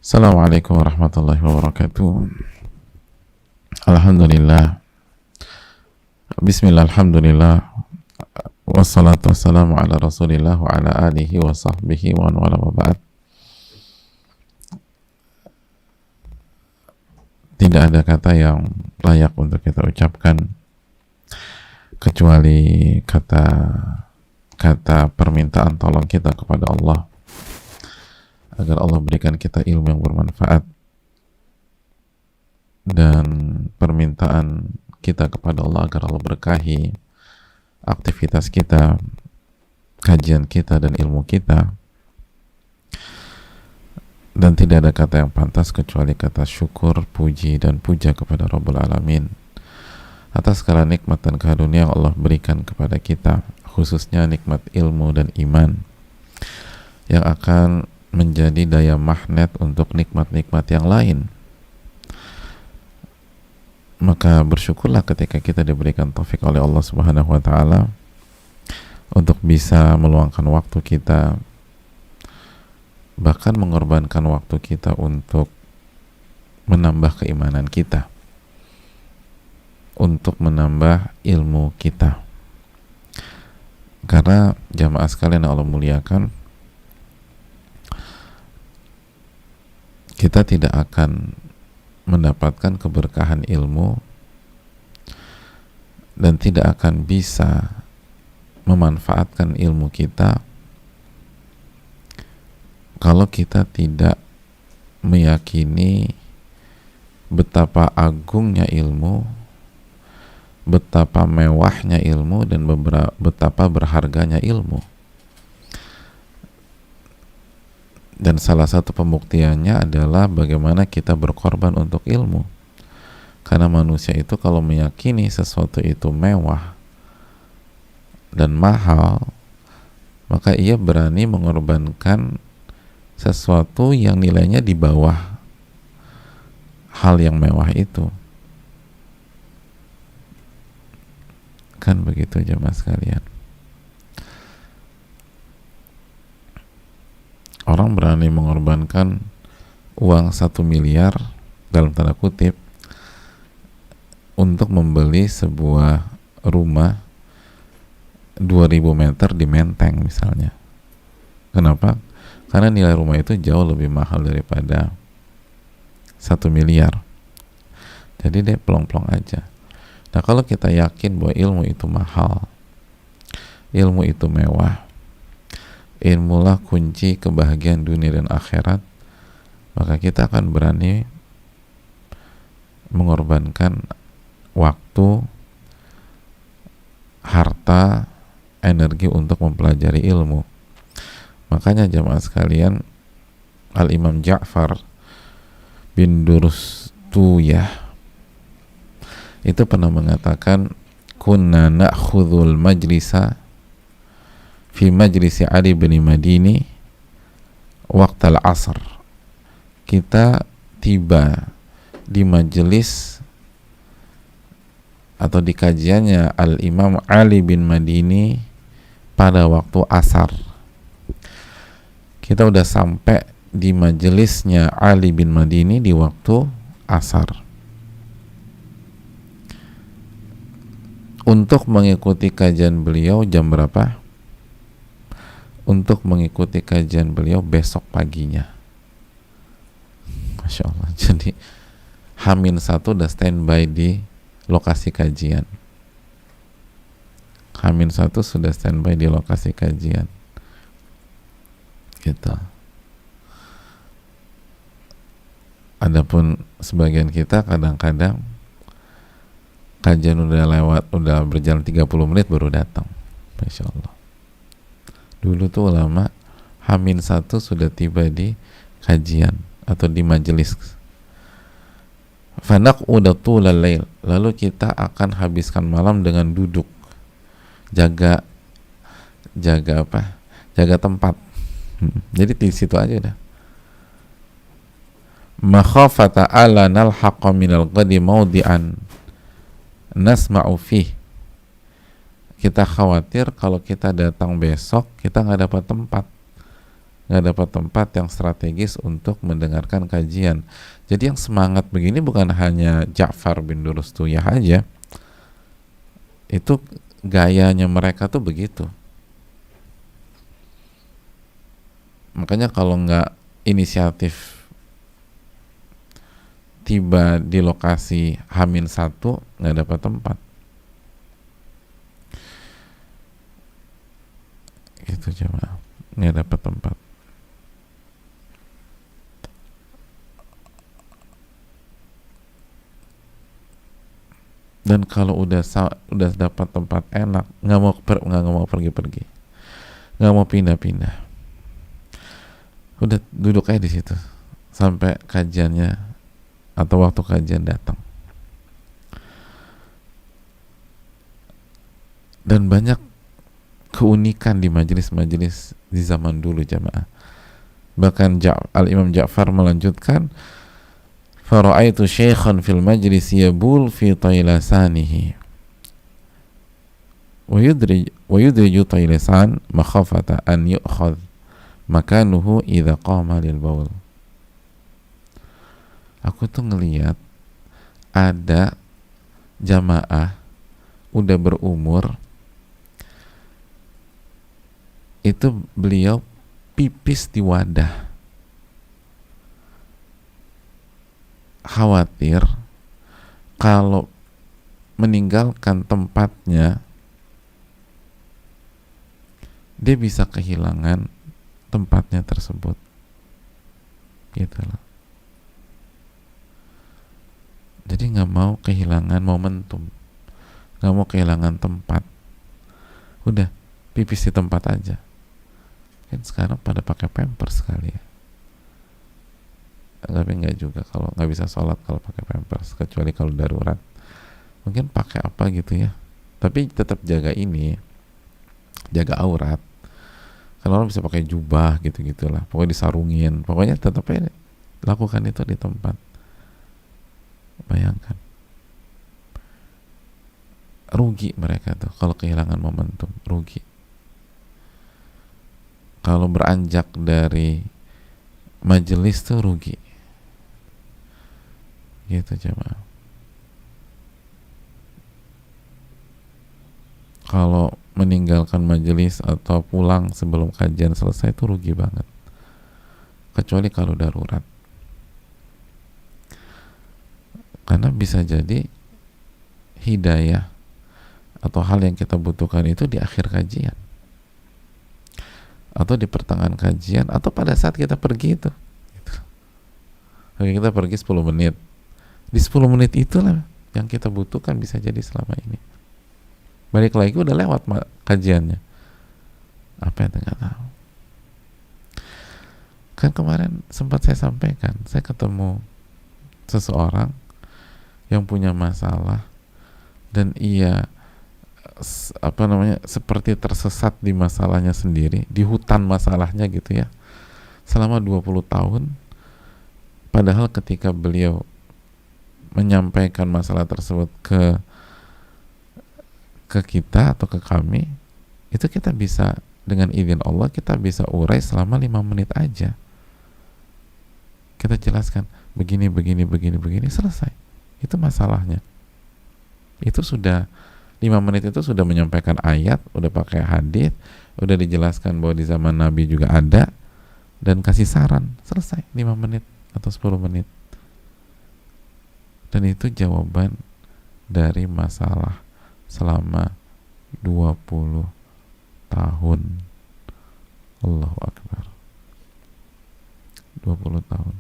Assalamualaikum warahmatullahi wabarakatuh. Alhamdulillah. Bismillah, alhamdulillah. Wassalatu wassalamu ala rasulillah wa ala alihi wa sahbihi wa wala wa ba'd. Tidak ada kata yang layak untuk kita ucapkan kecuali kata permintaan tolong kita kepada Allah agar Allah berikan kita ilmu yang bermanfaat, dan permintaan kita kepada Allah agar Allah berkahi aktivitas kita, kajian kita, dan ilmu kita. Dan tidak ada kata yang pantas kecuali kata syukur, puji, dan puja kepada Rabbul Alamin atas segala nikmat dan karunia yang Allah berikan kepada kita, khususnya nikmat ilmu dan iman yang akan menjadi daya magnet untuk nikmat-nikmat yang lain. Maka bersyukurlah ketika kita diberikan taufik oleh Allah Subhanahu wa taala untuk bisa meluangkan waktu kita, bahkan mengorbankan waktu kita untuk menambah keimanan kita, untuk menambah ilmu kita. Karena jamaah sekalian Allah muliakan, kita tidak akan mendapatkan keberkahan ilmu dan tidak akan bisa memanfaatkan ilmu kita kalau kita tidak meyakini betapa agungnya ilmu, betapa mewahnya ilmu, dan betapa berharganya ilmu. Dan salah satu pembuktiannya adalah bagaimana kita berkorban untuk ilmu. Karena manusia itu kalau meyakini sesuatu itu mewah dan mahal, maka ia berani mengorbankan sesuatu yang nilainya di bawah hal yang mewah itu. Kan begitu jemaah sekalian. Orang berani mengorbankan uang 1 miliar dalam tanda kutip untuk membeli sebuah rumah 2000 meter di Menteng misalnya. Kenapa? Karena nilai rumah itu jauh lebih mahal daripada 1 miliar. Jadi dia pelong-pelong aja. Nah, kalau kita yakin bahwa ilmu itu mahal, ilmu itu mewah, ilmulah kunci kebahagiaan dunia dan akhirat, maka kita akan berani mengorbankan waktu, harta, energi untuk mempelajari ilmu. Makanya jamaah sekalian, Al-Imam Ja'far bin Durstuyah itu pernah mengatakan, kunna na'khudhul majlisa fi majlisi Ali bin Madini waqtal asr. Kita tiba di majelis atau di kajiannya Al-Imam Ali bin Madini pada waktu asar. Kita udah sampai di majelisnya Ali bin Madini di waktu asar untuk mengikuti kajian beliau jam berapa? Untuk mengikuti kajian beliau besok paginya. Masya Allah. Jadi H-1 udah standby di lokasi kajian. H-1 sudah standby di lokasi kajian. Gitu. Adapun sebagian kita kadang-kadang kajian udah lewat, udah berjalan 30 menit baru datang. Masya Allah. Dulu tuh ulama H-1 sudah tiba di kajian atau di majelis. Fanaq'uda tulal lail, lalu kita akan habiskan malam dengan duduk, jaga apa? Jaga tempat. Jadi di situ aja udah. Makhafata ala nalhaqa minal ghadi mawdi'an nasma'u fih. Kita khawatir kalau kita datang besok kita nggak dapat tempat nggak dapat tempat yang strategis untuk mendengarkan kajian. Jadi yang semangat begini bukan hanya Ja'far bin Durustuyah aja, itu gayanya mereka tuh begitu. Makanya kalau nggak inisiatif tiba di lokasi H-1 nggak dapat tempat. Gitu jemaah, nggak dapat tempat. Dan kalau udah dapat tempat enak, nggak mau pergi-pergi, nggak mau pindah-pindah, udah duduk aja di situ sampai kajiannya atau waktu kajian datang. Dan banyak keunikan di majelis-majelis di zaman dulu jamaah. Bahkan Al-Imam Ja'far melanjutkan, fara'aitu syaikhan fil majlis yabul fi tailasanihi wa yudriju tailasan makhafata an yu'khadh makanuhu idza qama lil baul. Aku tuh ngelihat ada jamaah udah berumur, itu beliau pipis di wadah, khawatir kalau meninggalkan tempatnya dia bisa kehilangan tempatnya tersebut, gitu loh. Jadi nggak mau kehilangan momentum, nggak mau kehilangan tempat, udah pipis di tempat aja. Kan sekarang pada pakai pampers sekali ya, tapi nggak juga, kalau nggak bisa sholat kalau pakai pampers, kecuali kalau darurat mungkin pakai apa gitu ya, tapi tetap jaga ini, jaga aurat. Kalau orang bisa pakai jubah gitu-gitulah, pokoknya disarungin, pokoknya tetap aja lakukan itu di tempat. Bayangkan rugi mereka tuh kalau kehilangan momentum, rugi. Kalau beranjak dari majelis tuh rugi, gitu jemaah. Kalau meninggalkan majelis atau pulang sebelum kajian selesai itu rugi banget, kecuali kalau darurat, karena bisa jadi hidayah atau hal yang kita butuhkan itu di akhir kajian atau di pertengahan kajian atau pada saat kita pergi itu gitu. Kita pergi 10 menit, di 10 menit itulah yang kita butuhkan bisa jadi selama ini. Balik lagi udah lewat kajiannya, apa yang nggak tahu. Kan kemarin sempat saya sampaikan, saya ketemu seseorang yang punya masalah dan ia seperti tersesat di masalahnya sendiri, di hutan masalahnya gitu ya, selama 20 tahun. Padahal ketika beliau menyampaikan masalah tersebut ke kita atau ke kami, itu kita bisa dengan izin Allah kita bisa urai selama 5 menit aja. Kita jelaskan begini, selesai. Itu masalahnya. Itu sudah 5 menit itu sudah menyampaikan ayat, udah pakai hadis, udah dijelaskan bahwa di zaman Nabi juga ada, dan kasih saran, selesai 5 menit atau 10 menit. Dan itu jawaban dari masalah selama 20 tahun. Allahu Akbar. 20 tahun.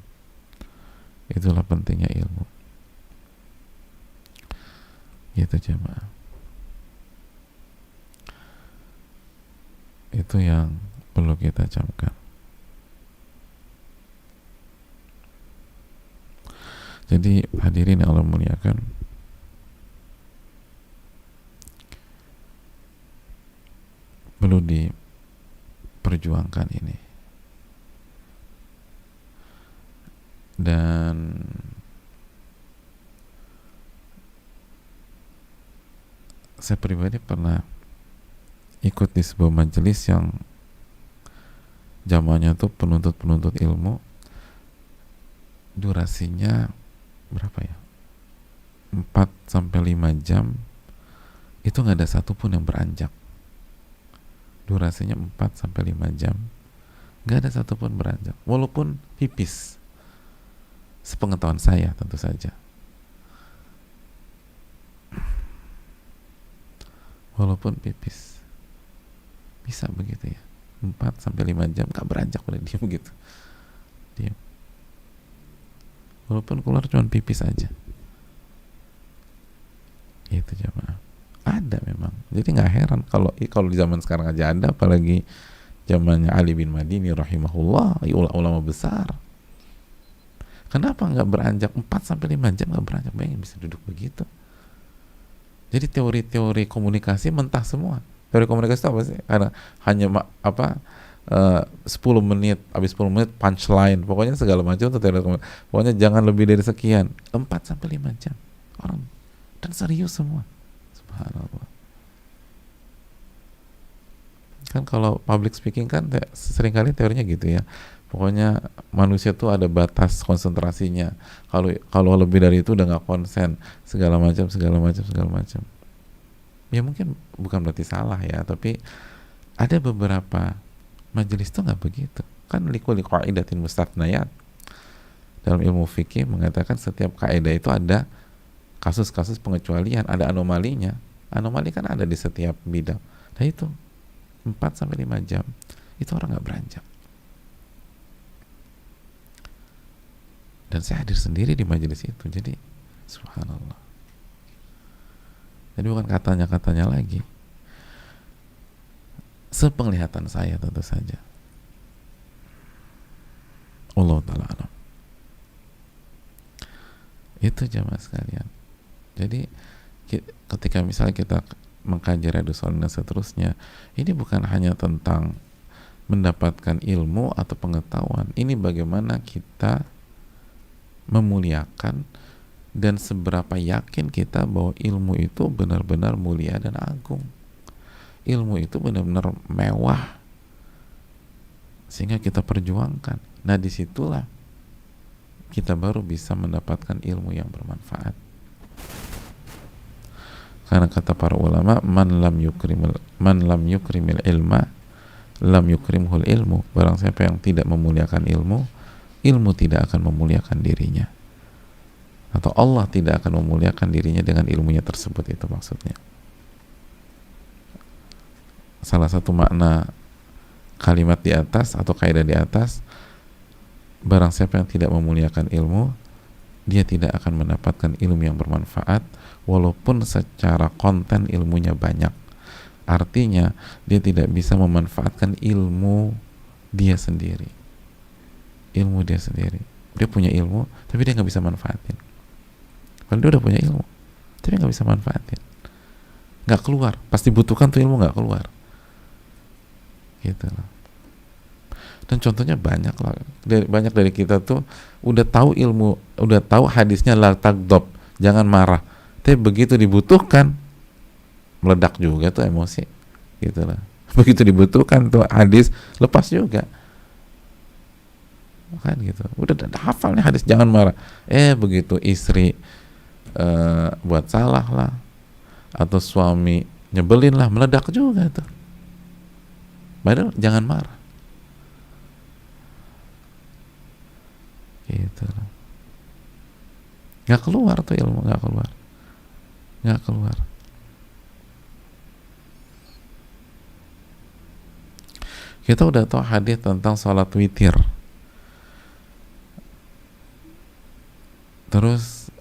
Itulah pentingnya ilmu. Itu jemaah. Itu yang perlu kita camkan. Jadi hadirin yang Allah muliakan, perlu diperjuangkan ini. Dan saya pribadi pernah ikut di sebuah majelis yang Zamannya tuh penuntut ilmu, durasinya berapa ya, 4 sampai 5 jam, itu nggak ada satupun yang beranjak. Durasinya 4 sampai 5 jam, nggak ada satupun beranjak, walaupun pipis, sepengetahuan saya tentu saja, walaupun pipis bisa begitu ya, 4 sampai 5 jam nggak beranjak, udah diam gitu, diam, walaupun keluar cuma pipis aja. Itu jamaah, ada memang. Jadi nggak heran kalau di zaman sekarang aja ada, apalagi zamannya Ali bin Madini rahimahullah, ulama besar. Kenapa nggak beranjak 4 sampai 5 jam nggak beranjak? Bayangin bisa duduk begitu. Jadi teori-teori komunikasi mentah semua. Teori komunikasi itu apa sih? Karena hanya 10 menit, habis 10 menit punchline, pokoknya segala macam itu teori komunikasi. Pokoknya jangan lebih dari sekian, 4 sampai 5 jam. Orang dan serius semua. Subhanallah. Kan kalau public speaking kan seringkali teorinya gitu ya. Pokoknya manusia tuh ada batas konsentrasinya. Kalau lebih dari itu udah nggak konsen, segala macam. Ya mungkin bukan berarti salah ya, tapi ada beberapa majelis tuh nggak begitu. Kan likulli qaidatin mustathnayat. Dalam ilmu fikih mengatakan setiap kaidah itu ada kasus-kasus pengecualian, ada anomalinya. Anomali kan ada di setiap bidang. Nah itu 4 sampai 5 jam itu orang nggak beranjak. Dan saya hadir sendiri di majelis itu. Jadi subhanallah. Jadi bukan katanya lagi. Sepenglihatan saya tentu saja. Allah ta'ala alam. Itu jamaah sekalian. Jadi ketika misalnya kita mengkaji Riyadhus Shalihin dan seterusnya, ini bukan hanya tentang mendapatkan ilmu atau pengetahuan, ini bagaimana kita memuliakan dan seberapa yakin kita bahwa ilmu itu benar-benar mulia dan agung, ilmu itu benar-benar mewah sehingga kita perjuangkan. Nah disitulah kita baru bisa mendapatkan ilmu yang bermanfaat. Karena kata para ulama, man lam yukrimil ilma lam yukrimhul ilmu. Barang siapa yang tidak memuliakan ilmu, ilmu tidak akan memuliakan dirinya. Atau Allah tidak akan memuliakan dirinya dengan ilmunya tersebut, itu maksudnya. Salah satu makna kalimat di atas atau kaidah di atas, barang siapa yang tidak memuliakan ilmu, dia tidak akan mendapatkan ilmu yang bermanfaat walaupun secara konten ilmunya banyak. Artinya dia tidak bisa memanfaatkan ilmu dia sendiri. Ilmu dia sendiri. Dia punya ilmu tapi dia nggak bisa manfaatin. Kalau dia udah punya ilmu tapi nggak bisa manfaatin, nggak keluar. Pas dibutuhkan tuh ilmu nggak keluar. Gitu loh. Dan contohnya banyak lah. Banyak dari kita tuh udah tahu ilmu, udah tahu hadisnya la tagdob, jangan marah. Tapi begitu dibutuhkan meledak juga tuh emosi. Gitu lah. Begitu dibutuhkan tuh hadis lepas juga. Kan gitu. Udah hafal nih hadis jangan marah. Begitu istri buat salah lah atau suami nyebelin lah, meledak juga tuh. Padahal jangan marah. Gitu. Nggak keluar tuh ilmu, nggak keluar. Kita udah tahu hadis tentang sholat witir. Terus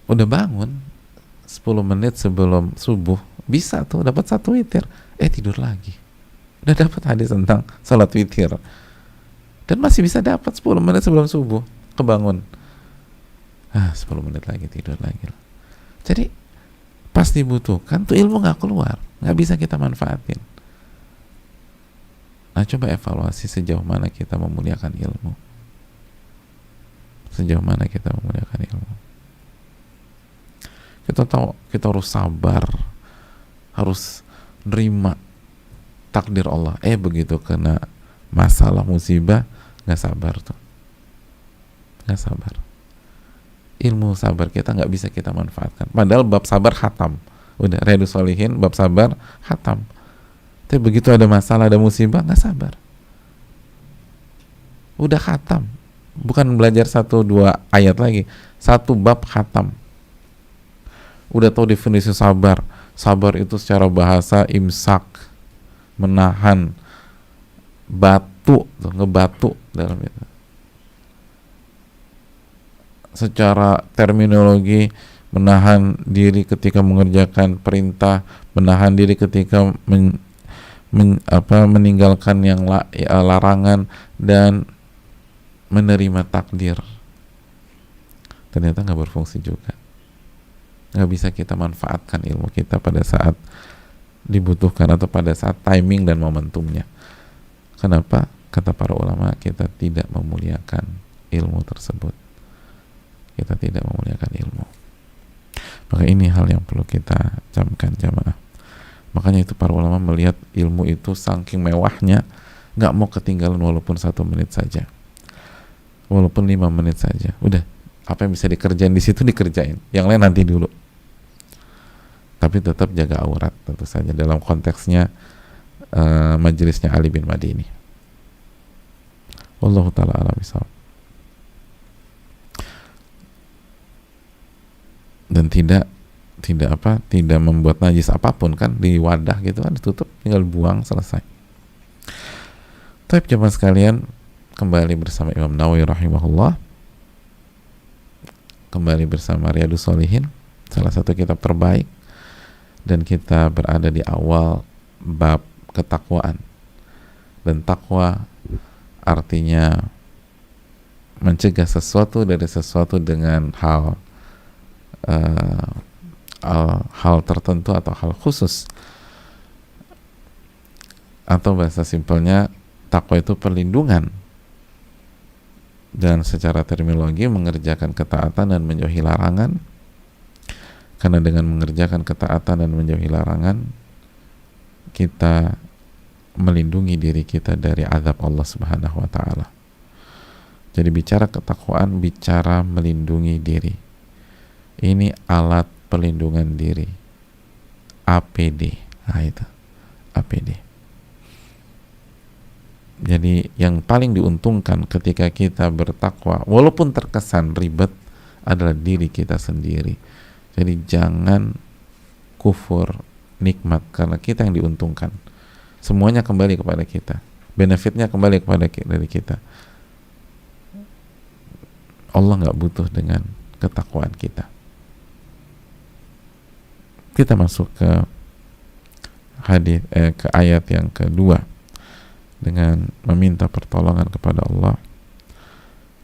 udah bangun 10 menit sebelum subuh, bisa tuh dapat 1 witir, tidur lagi. Udah dapat hadis tentang salat witir dan masih bisa dapat 10 menit sebelum subuh, kebangun 10 menit lagi tidur lagi. Jadi pas dibutuhkan tuh ilmu nggak keluar, nggak bisa kita manfaatin. Nah coba evaluasi sejauh mana kita memuliakan ilmu, sejauh mana kita memuliakan ilmu. Kita tahu kita harus sabar, harus nerima takdir Allah. Begitu kena masalah musibah nggak sabar tuh, nggak sabar. Ilmu sabar kita nggak bisa kita manfaatkan. Padahal bab sabar khatam, udah Riyadhus Shalihin bab sabar khatam. Tapi begitu ada masalah, ada musibah, nggak sabar. Udah khatam, bukan belajar 1-2 ayat lagi, 1 bab khatam. Udah tahu definisi sabar. Sabar itu secara bahasa imsak, menahan batu, ngebatu dalam itu. Secara terminologi, menahan diri ketika mengerjakan perintah, menahan diri ketika meninggalkan yang larangan, dan menerima takdir. Ternyata nggak berfungsi juga. Nggak bisa kita manfaatkan ilmu kita pada saat dibutuhkan atau pada saat timing dan momentumnya. Kenapa? Kata para ulama, kita tidak memuliakan ilmu tersebut. Kita tidak memuliakan ilmu. Maka ini hal yang perlu kita camkan, jamaah. Makanya itu para ulama melihat ilmu itu saking mewahnya, nggak mau ketinggalan walaupun 1 menit saja, walaupun 5 menit saja. Udah, apa yang bisa dikerjain di situ dikerjain, yang lain nanti dulu. Tapi tetap jaga aurat tentu saja dalam konteksnya majelisnya Ali bin Madini. Wallahu taala a'lam bishawab. Dan tidak membuat najis apapun kan di wadah gitu kan, ditutup, tinggal buang, selesai. Tapi jemaah sekalian, kembali bersama Imam Nawawi rahimahullah, kembali bersama Riyadhus Shalihin, salah satu kitab terbaik, dan kita berada di awal bab ketakwaan. Dan takwa artinya mencegah sesuatu dari sesuatu dengan hal tertentu atau hal khusus, atau bahasa simpelnya takwa itu perlindungan, dan secara terminologi mengerjakan ketaatan dan menjauhi larangan. Karena dengan mengerjakan ketaatan dan menjauhi larangan, kita melindungi diri kita dari azab Allah Subhanahu wa taala. Jadi bicara ketakwaan, bicara melindungi diri. Ini alat pelindungan diri, APD. Nah itu APD. Jadi yang paling diuntungkan ketika kita bertakwa, walaupun terkesan ribet, adalah diri kita sendiri. Jadi jangan kufur nikmat, karena kita yang diuntungkan. Semuanya kembali kepada kita, benefitnya kembali kepada dari kita. Allah nggak butuh dengan ketakwaan kita. Kita masuk ke hadis ke ayat yang kedua, dengan meminta pertolongan kepada Allah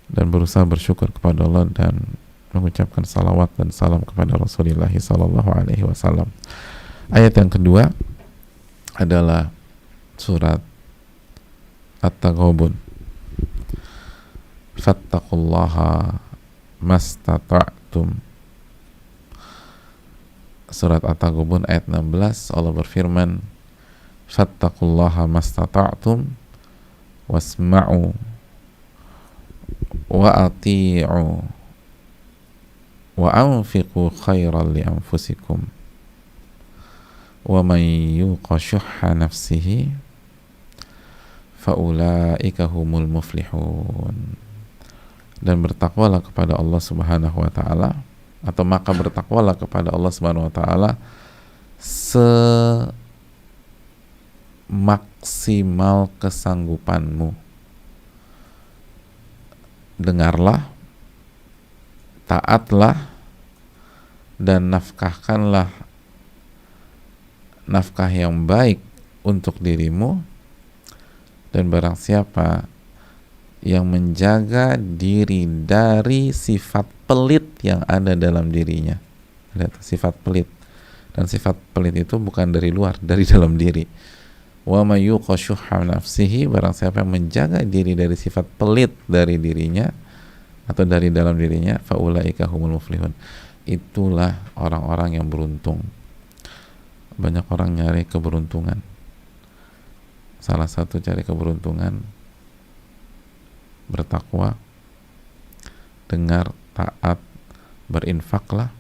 dan berusaha bersyukur kepada Allah dan mengucapkan salawat dan salam kepada Rasulullah sallallahu alaihi wasallam. Ayat yang kedua adalah surat At-Taghabun. Fattaqullaha mastata'tum. Surat At-Taghabun ayat 16, Allah berfirman, fattaqullaha mastata'tum wasma'u wa ati'u wa anfiqu khairan li anfusikum wa man yuqa syuhha nafsihi fa ulaika humul muflihun. Dan bertakwalah kepada Allah Subhanahu wa taala, atau maka bertakwalah kepada Allah Subhanahu wa taala semaksimal kesanggupanmu. Dengarlah, taatlah, dan nafkahkanlah nafkah yang baik untuk dirimu, dan barang siapa yang menjaga diri dari sifat pelit yang ada dalam dirinya. Lihat, sifat pelit. Dan sifat pelit itu bukan dari luar, dari dalam diri. Wa may yuqa syuhha nafsihi, barang siapa yang menjaga diri dari sifat pelit dari dirinya atau dari dalam dirinya, fa ulaika humul muflihun. Itulah orang-orang yang beruntung. Banyak orang nyari keberuntungan. Salah satu cari keberuntungan, bertakwa, dengar, taat, berinfaklah,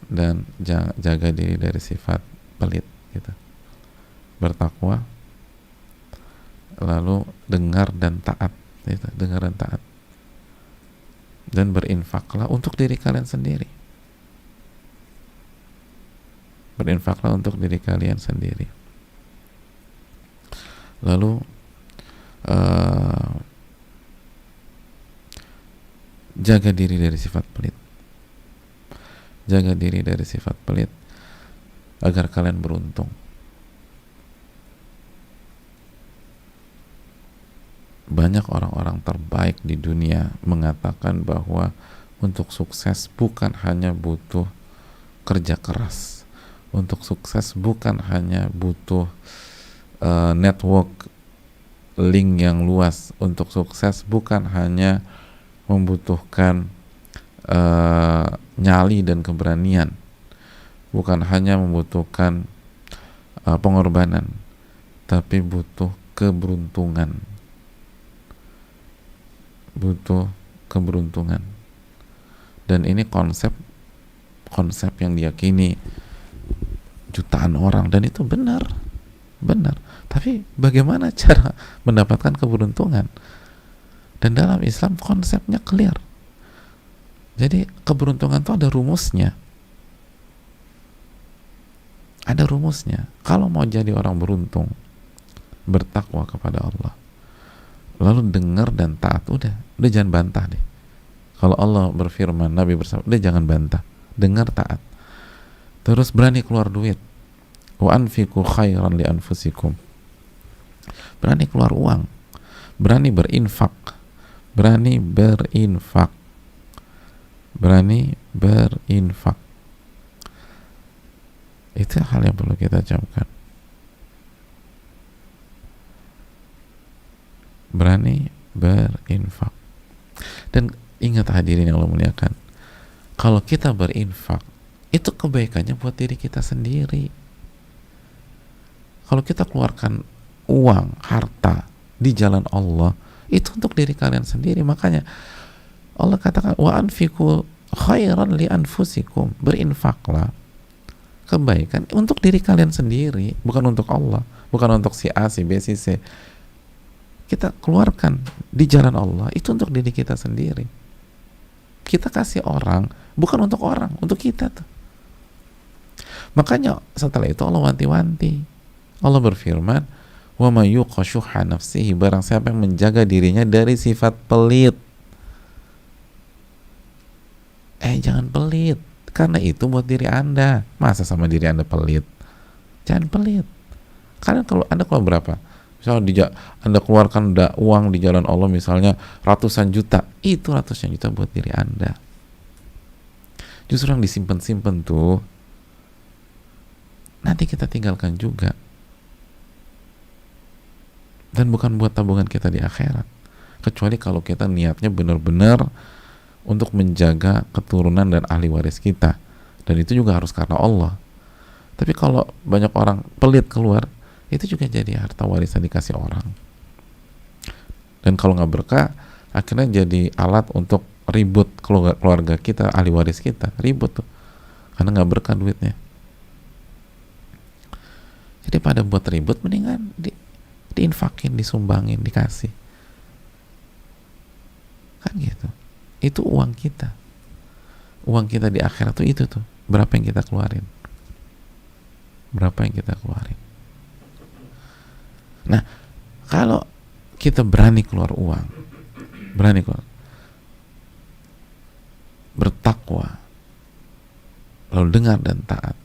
dan jaga diri dari sifat pelit gitu. Bertakwa, lalu dengar dan taat gitu. Dengar dan taat, dan berinfaklah untuk diri kalian sendiri. Berinfaklah untuk diri kalian sendiri. Lalu jaga diri dari sifat pelit. Jaga diri dari sifat pelit agar kalian beruntung. Banyak orang-orang terbaik di dunia mengatakan bahwa untuk sukses bukan hanya butuh kerja keras. Untuk sukses bukan hanya butuh network link yang luas. Untuk sukses bukan hanya membutuhkan nyali dan keberanian, bukan hanya membutuhkan pengorbanan, tapi butuh keberuntungan. Butuh keberuntungan. Dan ini konsep yang diyakini jutaan orang, dan itu benar. Tapi bagaimana cara mendapatkan keberuntungan? Dan dalam Islam konsepnya clear. Jadi keberuntungan itu ada rumusnya. Ada rumusnya. Kalau mau jadi orang beruntung, bertakwa kepada Allah, lalu dengar dan taat, udah jangan bantah deh. Kalau Allah berfirman, Nabi bersabda, udah jangan bantah, dengar, taat. Terus berani keluar duit. Wa anfiqu khairan li anfusikum. Berani keluar uang, berani berinfak, berani berinfak. Itu hal yang perlu kita camkan. Berani berinfak. Dan ingat hadirin yang Allah muliakan, kalau kita berinfak, itu kebaikannya buat diri kita sendiri. Kalau kita keluarkan uang, harta di jalan Allah, itu untuk diri kalian sendiri. Makanya Allah katakan wa anfiqu khairan li anfusikum, berinfaklah, kebaikan untuk diri kalian sendiri, bukan untuk Allah, bukan untuk si A, si B, si C. Kita keluarkan di jalan Allah, itu untuk diri kita sendiri. Kita kasih orang, bukan untuk orang, untuk kita tuh. Makanya setelah itu Allah wanti-wanti. Allah berfirman, wa may yuqa syuhha nafsihi, barang siapa yang menjaga dirinya dari sifat pelit. Jangan pelit, karena itu buat diri Anda. Masa sama diri Anda pelit? Jangan pelit. Kalian kalau Anda keluar berapa? Misalnya Anda keluarkan uang di jalan Allah misalnya ratusan juta, itu ratusan juta buat diri Anda. Justru yang disimpan-simpan tuh nanti kita tinggalkan juga, dan bukan buat tabungan kita di akhirat, kecuali kalau kita niatnya benar-benar untuk menjaga keturunan dan ahli waris kita, dan itu juga harus karena Allah. Tapi kalau banyak orang pelit keluar, itu juga jadi harta warisan dikasih orang, dan kalau nggak berkah akhirnya jadi alat untuk ribut keluarga kita, ahli waris kita ribut tuh karena nggak berkah duitnya. Jadi pada buat ribut, mendingan diinfakin, disumbangin, dikasih, kan gitu. Itu uang kita di akhirat tuh, itu tuh berapa yang kita keluarin. Nah, kalau kita berani keluar uang, bertakwa, lalu dengar dan taat,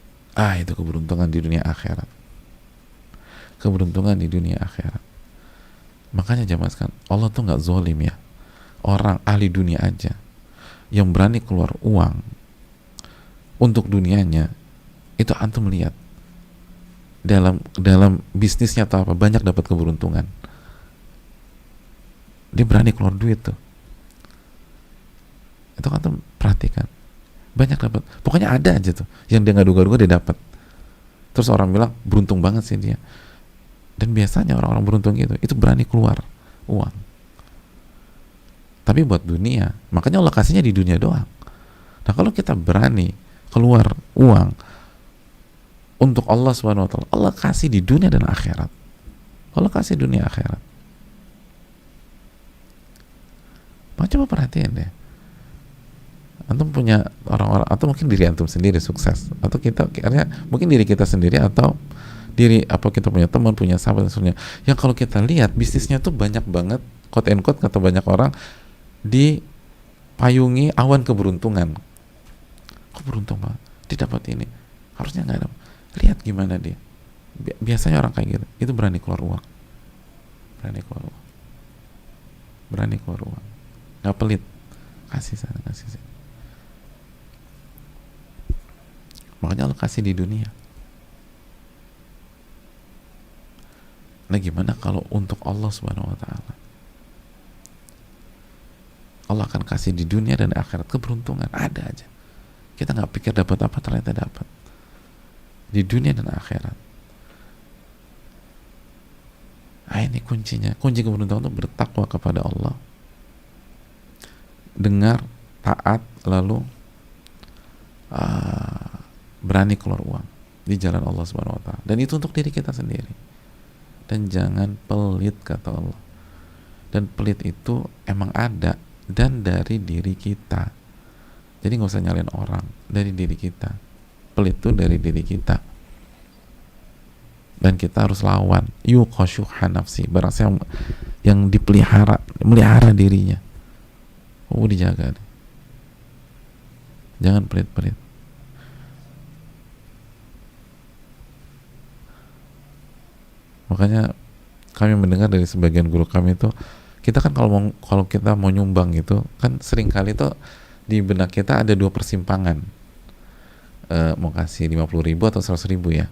itu keberuntungan di dunia akhirat. Makanya jamaah sekalian, Allah tuh nggak zolim ya. Orang ahli dunia aja yang berani keluar uang untuk dunianya, itu antum lihat dalam bisnisnya atau apa, banyak dapat keberuntungan. Dia berani keluar duit tuh, itu antum perhatikan, banyak dapat. Pokoknya ada aja tuh yang dia nggak duga-duga dia dapat. Terus orang bilang beruntung banget sih dia. Dan biasanya orang-orang beruntung itu berani keluar uang. Tapi buat dunia, makanya Allah kasihnya di dunia doang. Nah kalau kita berani keluar uang untuk Allah Subhanahu Wa Taala, Allah kasih di dunia dan akhirat. Allah kasih dunia akhirat. Mau coba perhatiin deh. Antum punya orang-orang, atau mungkin diri antum sendiri sukses, atau kita akhirnya mungkin diri kita sendiri, atau diri apa kita punya teman, punya sahabat dan sebagainya, yang kalau kita lihat bisnisnya tuh banyak banget, quote and quote kata banyak orang, dipayungi awan keberuntungan. Kok beruntung banget dia dapat ini, harusnya nggak ada. Lihat gimana dia. Biasanya orang kayak gitu itu berani keluar uang, berani keluar uang, nggak pelit, kasih sana kasih sini. Makanya Allah kasih di dunia. Nah gimana kalau untuk Allah Subhanahu Wa Taala? Allah akan kasih di dunia dan akhirat keberuntungan, ada aja. Kita nggak pikir dapat apa, ternyata dapat di dunia dan akhirat. Nah ini kuncinya, kunci keberuntungan itu bertakwa kepada Allah, dengar, taat, lalu berani keluar uang di jalan Allah Subhanahu Wa Taala. Dan itu untuk diri kita sendiri. Dan jangan pelit kata Allah. Dan pelit itu emang ada dan dari diri kita. Jadi nggak usah nyalain orang, dari diri kita. Pelit itu dari diri kita. Dan kita harus lawan. Yuqashuha nafsi, barang yang dipelihara, melihara dirinya. Dijaga deh. Jangan pelit-pelit. Makanya kami mendengar dari sebagian guru kami itu, kita kan kalau kita mau nyumbang gitu kan sering kali tuh di benak kita ada dua persimpangan, mau kasih 50.000 atau 100.000 ya,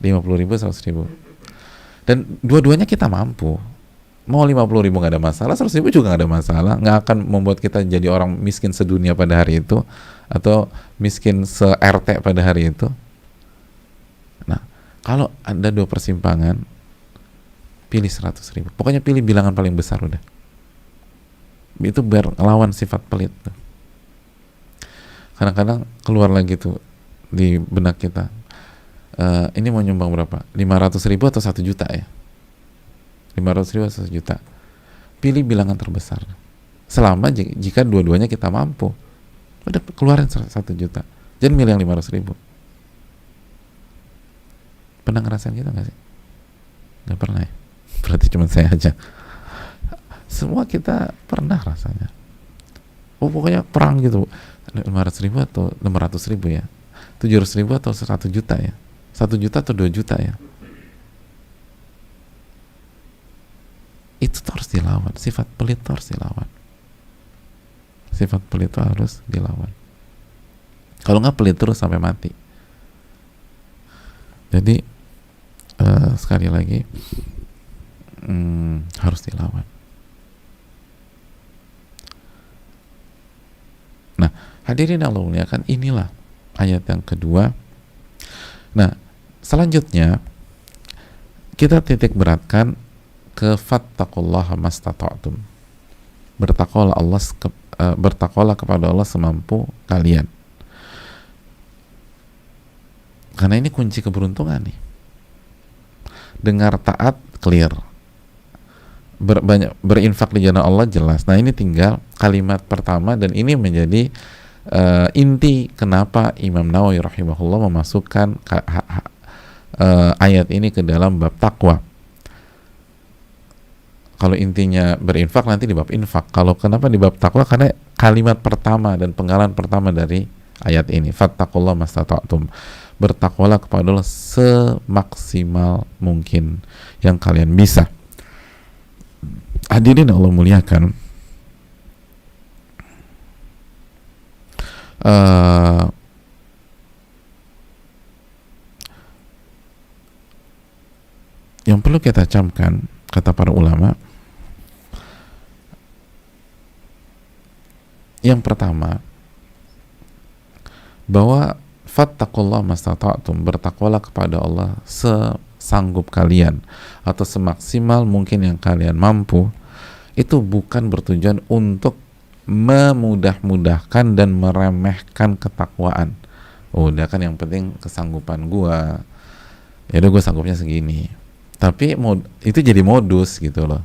50.000 100.000, dan dua-duanya kita mampu. Mau 50.000 nggak ada masalah, 100.000 juga nggak ada masalah, nggak akan membuat kita jadi orang miskin sedunia pada hari itu atau miskin se-RT pada hari itu. Nah kalau ada dua persimpangan, pilih 100.000. Pokoknya pilih bilangan paling besar udah. Itu biar ngelawan sifat pelit tuh. Kadang-kadang keluar lagi tuh di benak kita, ini mau nyumbang berapa? 500.000 atau 1 juta ya? 500.000 atau 1 juta. Pilih bilangan terbesar. Selama jika dua-duanya kita mampu, udah keluarin 1 juta. Jangan milih yang 500.000. Pernah ngerasain gitu gak sih? Gak pernah ya? Berarti cuma saya aja. Semua kita pernah rasanya. Pokoknya perang gitu, 500.000 atau 600.000 ya, 700.000 atau 1 juta ya, 1 juta atau 2 juta ya. Itu tuh harus dilawan. Sifat pelit tuh harus dilawan. Sifat pelit itu harus dilawan. Kalau nggak pelit terus sampai mati. Jadi sekali lagi harus dilawan. Nah, hadirin Allah muliakan, inilah ayat yang kedua. Nah, selanjutnya kita titik beratkan ke fattaqullaha mastata'tum. Bertakwalah kepada Allah semampu kalian. Karena ini kunci keberuntungan nih. Dengar, taat, clear. Berinfak di jalan Allah jelas. Nah ini tinggal kalimat pertama, dan ini menjadi inti kenapa Imam Nawawi rahimahullah memasukkan ayat ini ke dalam bab takwa. Kalau intinya berinfak, nanti di bab infak. Kalau kenapa di bab takwa? Karena kalimat pertama dan penggalan pertama dari ayat ini, fattaqullaha mastata'tum. Bertakwalah kepada Allah semaksimal mungkin yang kalian bisa. Hadirin Allah muliakan, yang perlu kita camkan, kata para ulama, yang pertama, bahwa fattaqullaha mastata'tum, bertakwalah kepada Allah sanggup kalian atau semaksimal mungkin yang kalian mampu, itu bukan bertujuan untuk memudah-mudahkan dan meremehkan ketakwaan. Udah kan yang penting kesanggupan gua, ya udah gue sanggupnya segini. Tapi itu jadi modus gitu loh,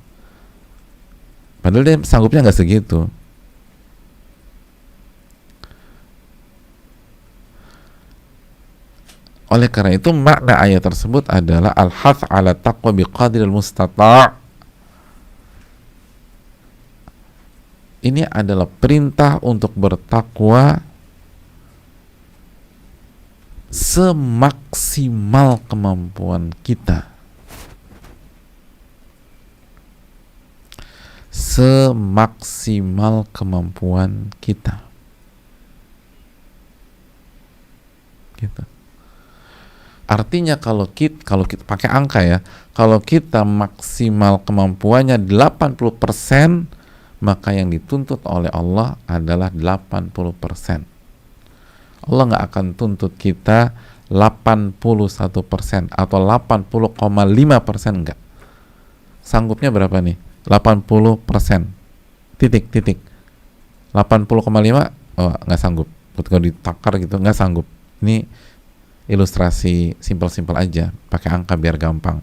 padahal dia sanggupnya nggak segitu. Oleh karena itu makna ayat tersebut adalah al-hath ala taqwa biqadril mustata'. Ini adalah perintah untuk bertakwa semaksimal kemampuan kita. Semaksimal kemampuan kita. Gitu. Artinya kalau kita pakai angka ya, kalau kita maksimal kemampuannya 80%, maka yang dituntut oleh Allah adalah 80%. Allah nggak akan tuntut kita 81% atau 80,5%, enggak. Sanggupnya berapa nih? 80%. Titik. 80,5 nggak sanggup. Kalau ditakar gitu nggak sanggup. Ini ilustrasi simpel-simpel aja, pakai angka biar gampang.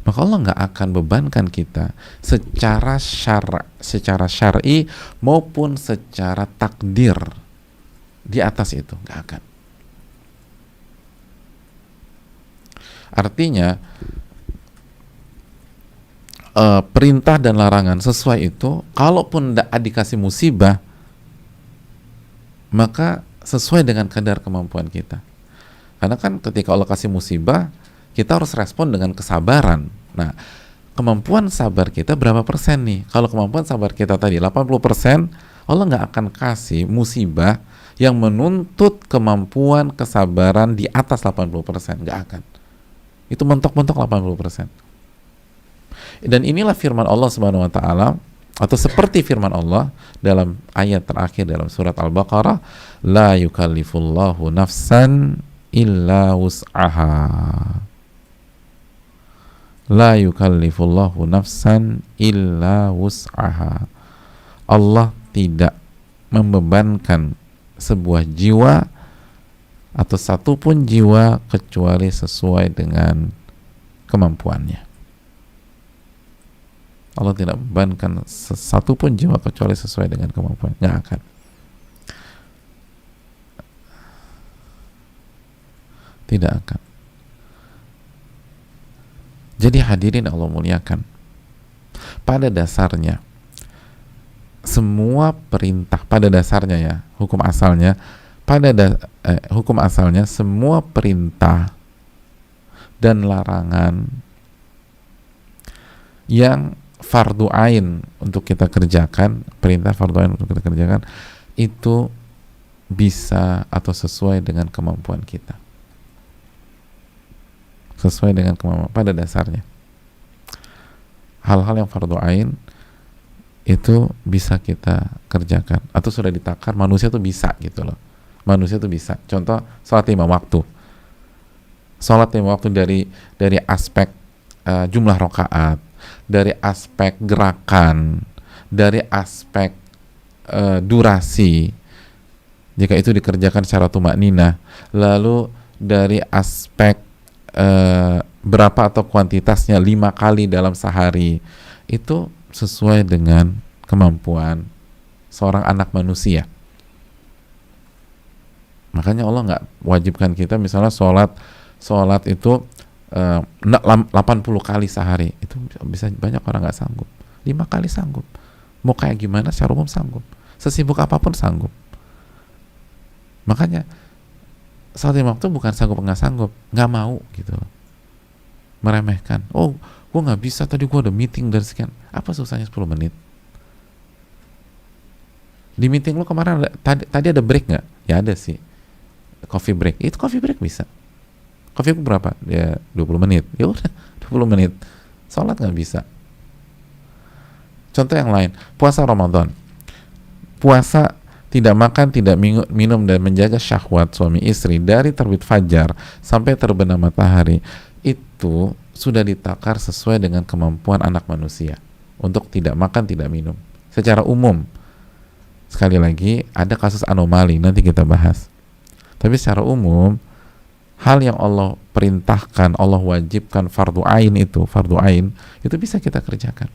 Maka Allah nggak akan bebankan kita secara syar'i maupun secara takdir di atas itu, nggak akan. Artinya perintah dan larangan sesuai itu, kalaupun dikasih musibah, maka sesuai dengan kadar kemampuan kita. Karena kan ketika Allah kasih musibah, kita harus respon dengan kesabaran. Nah, kemampuan sabar kita berapa persen nih? Kalau kemampuan sabar kita tadi 80%, Allah nggak akan kasih musibah yang menuntut kemampuan kesabaran di atas 80%. Nggak akan. Itu mentok-mentok 80%. Dan inilah firman Allah Subhanahu wa taala, atau seperti firman Allah dalam ayat terakhir dalam surat Al-Baqarah, la yukallifullahu nafsan illa wus'aha. La yukallifullahu nafsan illa wus'aha. Allah tidak membebankan sebuah jiwa atau satupun jiwa kecuali sesuai dengan kemampuannya. Allah tidak membebankan satupun jiwa kecuali sesuai dengan kemampuan. Nggak akan. Tidak akan. Jadi hadirin Allah muliakan, pada dasarnya semua perintah, pada dasarnya ya, hukum asalnya semua perintah dan larangan yang fardu ain untuk kita kerjakan, perintah fardu ain untuk kita kerjakan, itu bisa atau sesuai dengan kemampuan kita. Sesuai dengan kemampuan pada dasarnya. Hal-hal yang fardu ain itu bisa kita kerjakan atau sudah ditakar, manusia tuh bisa gitu loh. Manusia tuh bisa. Contoh sholat 5 waktu. Sholat 5 waktu dari aspek jumlah rakaat, dari aspek gerakan, dari aspek durasi. Jika itu dikerjakan secara tumakninah, lalu dari aspek berapa atau kuantitasnya 5 kali dalam sehari, itu sesuai dengan kemampuan seorang anak manusia. Makanya Allah nggak wajibkan kita misalnya sholat itu 80 kali sehari. Itu bisa banyak orang nggak sanggup. 5 kali sanggup. Mau kayak gimana secara umum sanggup. Sesibuk apapun sanggup. Makanya sholat 5 waktu bukan sanggup nggak sanggup, nggak mau gitu, meremehkan. Oh, gue nggak bisa, tadi gue ada meeting dari sekian. Apa susahnya 10 menit? Di meeting lu kemarin tadi ada break nggak? Ya ada sih, coffee break. Itu coffee break bisa. Coffee break berapa? Ya 20 menit. Ya udah 20 menit. Sholat nggak bisa. Contoh yang lain, puasa Ramadan. Puasa tidak makan, tidak minum dan menjaga syahwat suami istri dari terbit fajar sampai terbenam matahari. itu sudah ditakar sesuai dengan kemampuan anak manusia untuk tidak makan, tidak minum secara umum. Sekali lagi, ada kasus anomali, nanti kita bahas. Tapi secara umum, hal yang Allah perintahkan, Allah wajibkan, fardu ain itu bisa kita kerjakan.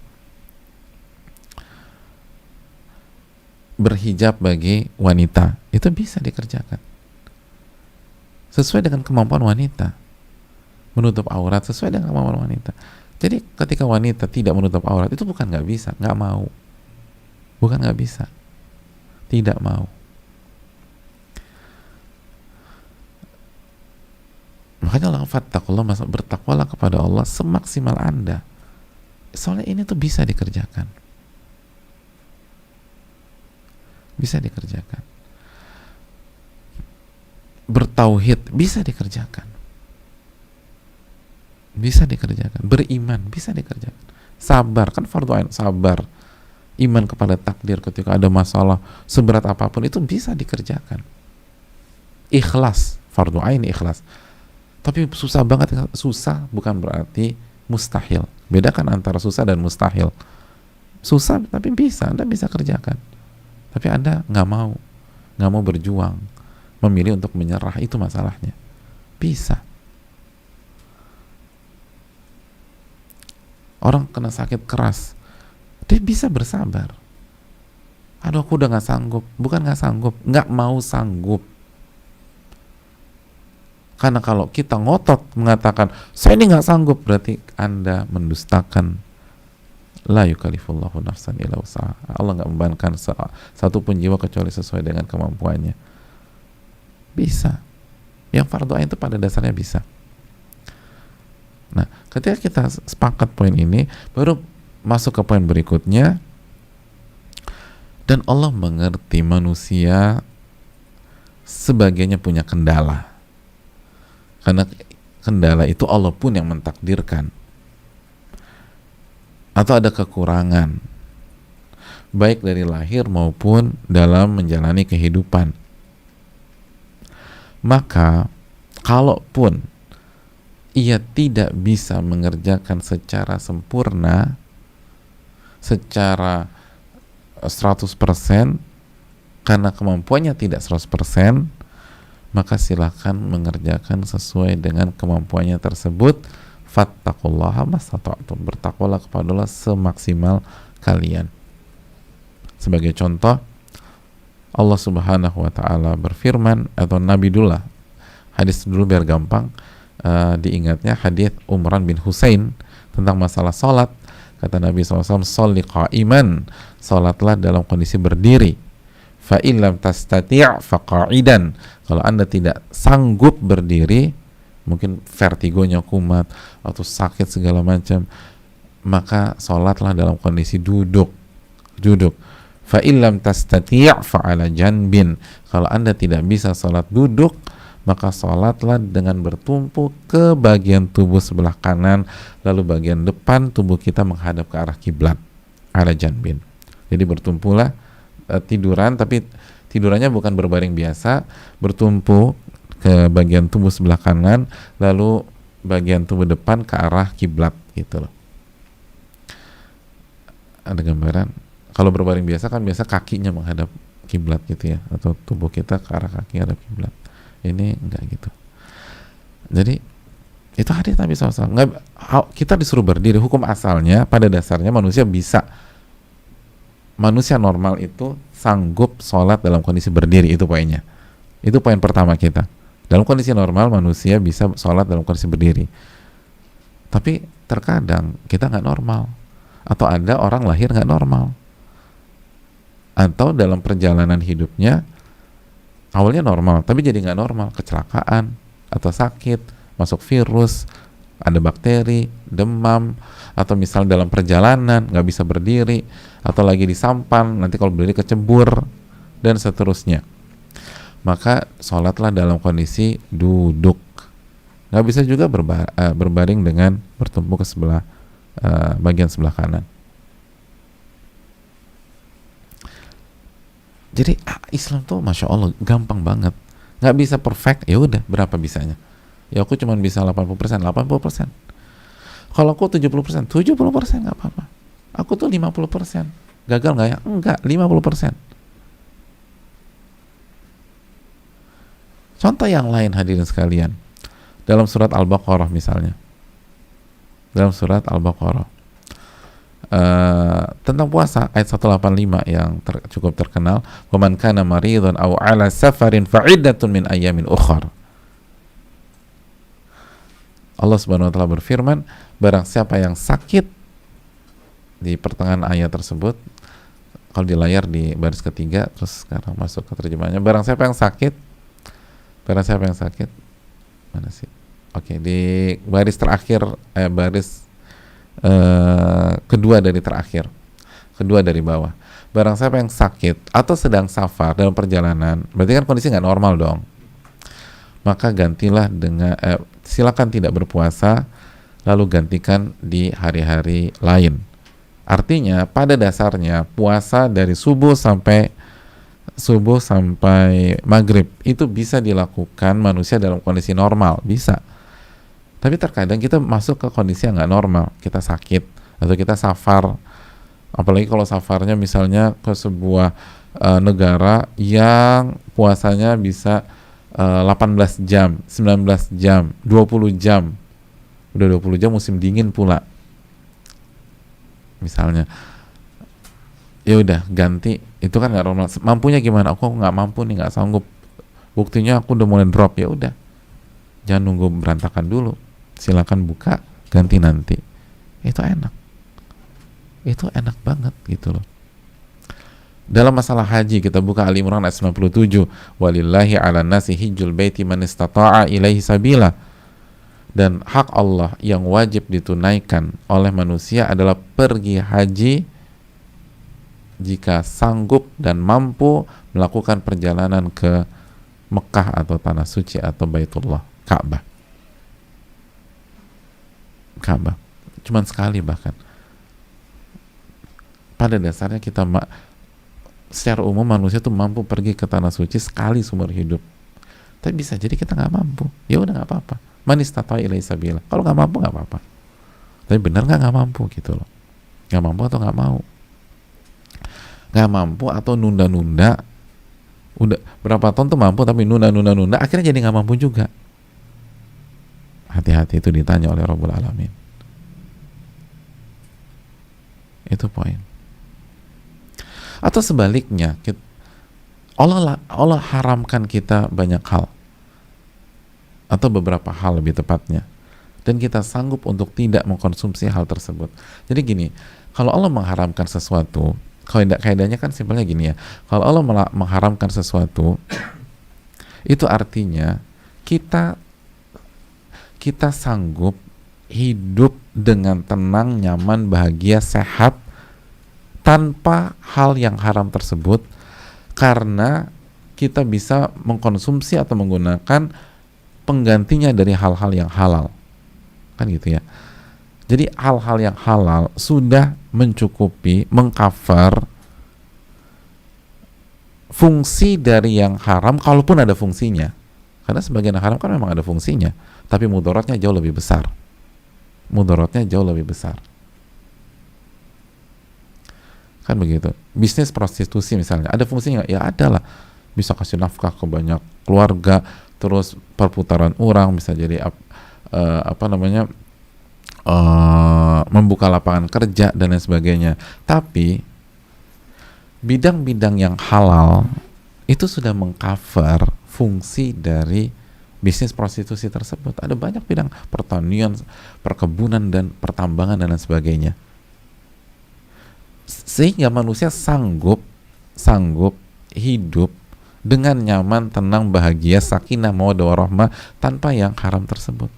Berhijab bagi wanita, itu bisa dikerjakan sesuai dengan kemampuan wanita. Menutup aurat sesuai dengan kemampuan wanita. Jadi ketika wanita tidak menutup aurat, itu bukan nggak bisa, nggak mau. Bukan nggak bisa, tidak mau. Makanya Allah fattakullah, bertakwalah kepada Allah semaksimal Anda. Soalnya ini tuh bisa dikerjakan. Bisa dikerjakan. Bertauhid bisa dikerjakan. Bisa dikerjakan. Beriman bisa dikerjakan. Sabar, kan fardu ain, sabar. Iman kepada takdir ketika ada masalah seberat apapun itu bisa dikerjakan. Ikhlas, fardu ain ikhlas. Tapi susah banget. Susah bukan berarti mustahil. Bedakan antara susah dan mustahil. Susah tapi bisa, Anda bisa kerjakan. Tapi Anda nggak mau berjuang, memilih untuk menyerah, itu masalahnya. Bisa. Orang kena sakit keras, dia bisa bersabar. Aduh, aku udah nggak sanggup. Bukan nggak sanggup, nggak mau sanggup. Karena kalau kita ngotot mengatakan saya ini nggak sanggup, berarti Anda mendustakan la yukallifullahu nafsan illa wus'aha. Allah nggak membebankan satu pun jiwa kecuali sesuai dengan kemampuannya. Bisa. Yang fardu ain itu pada dasarnya bisa. Nah, ketika kita sepakat poin ini, baru masuk ke poin berikutnya. Dan Allah mengerti manusia sebagiannya punya kendala. Karena kendala itu Allah pun yang mentakdirkan. Atau ada kekurangan, baik dari lahir maupun dalam menjalani kehidupan. Maka, kalaupun ia tidak bisa mengerjakan secara sempurna, secara 100%, karena kemampuannya tidak 100%, maka silakan mengerjakan sesuai dengan kemampuannya tersebut. Fattaqullaha mastata'tum, bertakwalah kepada Allah semaksimal kalian. Sebagai contoh, Allah Subhanahu wa taala berfirman, atau Nabi dulu, hadis dulu biar gampang diingatnya, hadis Umran bin Husain tentang masalah salat. Kata Nabi SAW, sholli qa'iman, salatlah dalam kondisi berdiri. Fa illam tastati' fa qa'idan, kalau Anda tidak sanggup berdiri, mungkin vertigonya kumat atau sakit segala macam, maka salatlah dalam kondisi duduk. Fa illam tastati' fa 'ala janbin, kalau Anda tidak bisa salat duduk, maka salatlah dengan bertumpu ke bagian tubuh sebelah kanan, lalu bagian depan tubuh kita menghadap ke arah kiblat, 'ala janbin. Jadi bertumpulah, tiduran, tapi tidurannya bukan berbaring biasa, bertumpu ke bagian tubuh sebelah kanan, lalu bagian tubuh depan ke arah kiblat, gitu loh. Ada gambaran. Kalau berbaring biasa kan biasa kakinya menghadap kiblat gitu ya, atau tubuh kita ke arah kaki hadap kiblat. Ini enggak gitu. Jadi itu hadis Nabi SAW. Kita disuruh berdiri. Hukum asalnya pada dasarnya manusia bisa. Manusia normal itu sanggup sholat dalam kondisi berdiri. Itu poinnya. Itu poin pertama kita. Dalam kondisi normal manusia bisa sholat dalam kondisi berdiri. Tapi terkadang kita nggak normal. Atau ada orang lahir nggak normal. Atau dalam perjalanan hidupnya awalnya normal, tapi jadi nggak normal, kecelakaan atau sakit, masuk virus, ada bakteri, demam, atau misal dalam perjalanan nggak bisa berdiri, atau lagi di sampan, nanti kalau berdiri kecebur, dan seterusnya. Maka sholatlah dalam kondisi duduk. Nggak bisa juga berbaring dengan bertumpu ke sebelah bagian sebelah kanan. Jadi Islam tuh masya Allah gampang banget. Nggak bisa perfect, ya udah berapa bisanya. Ya aku cuma bisa 80%, 80%. Kalau aku 70%, 70% nggak apa-apa. Aku tuh 50%. Gagal nggak ya? Enggak, 50%. Contoh yang lain hadirin sekalian. Dalam surat Al-Baqarah misalnya. Dalam surat Al-Baqarah. Tentang puasa ayat 185 yang cukup terkenal, wa man kana maridun aw ala safarin fa iddatun min ayyamin ukhar. Allah Subhanahu wa taala berfirman, barang siapa yang sakit, di pertengahan ayat tersebut, kalau di layar di baris ketiga, terus sekarang masuk ke terjemahnya, barang siapa yang sakit, mana sih? Oke, di baris terakhir, baris kedua dari terakhir, kedua dari bawah. Barang siapa yang sakit atau sedang safar dalam perjalanan, berarti kan kondisi nggak normal dong. Maka gantilah dengan silakan tidak berpuasa, lalu gantikan di hari-hari lain. Artinya pada dasarnya puasa dari subuh sampai maghrib itu bisa dilakukan manusia dalam kondisi normal, bisa. Tapi terkadang kita masuk ke kondisi yang nggak normal, kita sakit atau kita safar, apalagi kalau safarnya misalnya ke sebuah negara yang puasanya bisa 18 jam, 19 jam, 20 jam, udah 20 jam musim dingin pula, misalnya, ya udah ganti, itu kan nggak normal. Mampunya gimana? Aku nggak mampu nih, nggak sanggup. Buktinya aku udah mulai drop, ya udah, jangan nunggu berantakan dulu. Silakan buka, ganti nanti. Itu enak banget gitu loh. Dalam masalah haji kita buka Ali Imran ayat 97, walillahi 'alan nasi hijjul baiti man istata'a ilaihi sabila. Dan hak Allah yang wajib ditunaikan oleh manusia adalah pergi haji jika sanggup dan mampu melakukan perjalanan ke Mekah atau tanah suci atau Baitullah, Ka'bah. Cuman sekali bahkan. Pada dasarnya kita secara umum manusia tuh mampu pergi ke tanah suci sekali seumur hidup. Tapi bisa jadi kita nggak mampu. Ya udah nggak apa-apa. Man istata'a ilaihi sabila. Kalau nggak mampu nggak apa-apa. Tapi benar nggak mampu gitu loh. Nggak mampu atau nggak mau. Nggak mampu atau nunda-nunda. Udah berapa tahun tuh mampu tapi nunda. Akhirnya jadi nggak mampu juga. Hati-hati, itu ditanya oleh Rabbul Alamin. Itu poin. Atau sebaliknya, Allah haramkan kita banyak hal, atau beberapa hal lebih tepatnya, dan kita sanggup untuk tidak mengkonsumsi hal tersebut. Jadi gini, kalau Allah mengharamkan sesuatu, kaidahnya kan simpelnya gini ya, kalau Allah mengharamkan sesuatu, itu artinya kita sanggup hidup dengan tenang, nyaman, bahagia, sehat tanpa hal yang haram tersebut, karena kita bisa mengkonsumsi atau menggunakan penggantinya dari hal-hal yang halal, kan gitu ya. Jadi hal-hal yang halal sudah mencukupi, mengcover fungsi dari yang haram, kalaupun ada fungsinya. Karena sebagian haram kan memang ada fungsinya, tapi mudaratnya jauh lebih besar. Kan begitu. Bisnis prostitusi misalnya, ada fungsinya? Ya ada lah. Bisa kasih nafkah ke banyak keluarga, terus perputaran uang, bisa jadi membuka lapangan kerja dan lain sebagainya. Tapi bidang-bidang yang halal itu sudah mengcover fungsi dari bisnis prostitusi tersebut. Ada banyak bidang, pertanian, perkebunan, dan pertambangan dan lain sebagainya. Sehingga manusia sanggup hidup dengan nyaman, tenang, bahagia, sakinah, mawaddah warahmah tanpa yang haram tersebut,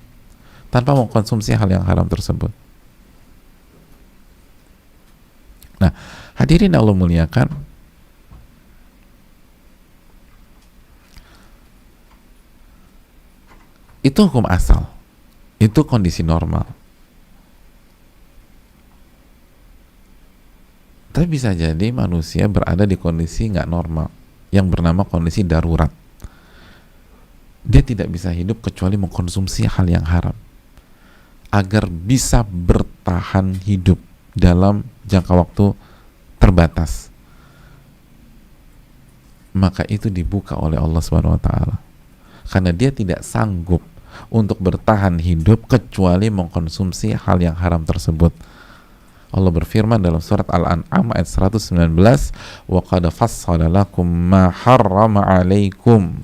tanpa mengkonsumsi hal yang haram tersebut. Nah, hadirin Allah muliakan, itu hukum asal, itu kondisi normal. Tapi bisa jadi manusia berada di kondisi nggak normal yang bernama kondisi darurat. Dia tidak bisa hidup kecuali mengkonsumsi hal yang haram agar bisa bertahan hidup dalam jangka waktu terbatas. Maka itu dibuka oleh Allah Subhanahu wa taala. Karena dia tidak sanggup untuk bertahan hidup kecuali mengkonsumsi hal yang haram tersebut. Allah berfirman dalam surat Al-An'am ayat 119, "Wa qad fassala lakum ma harrama 'alaikum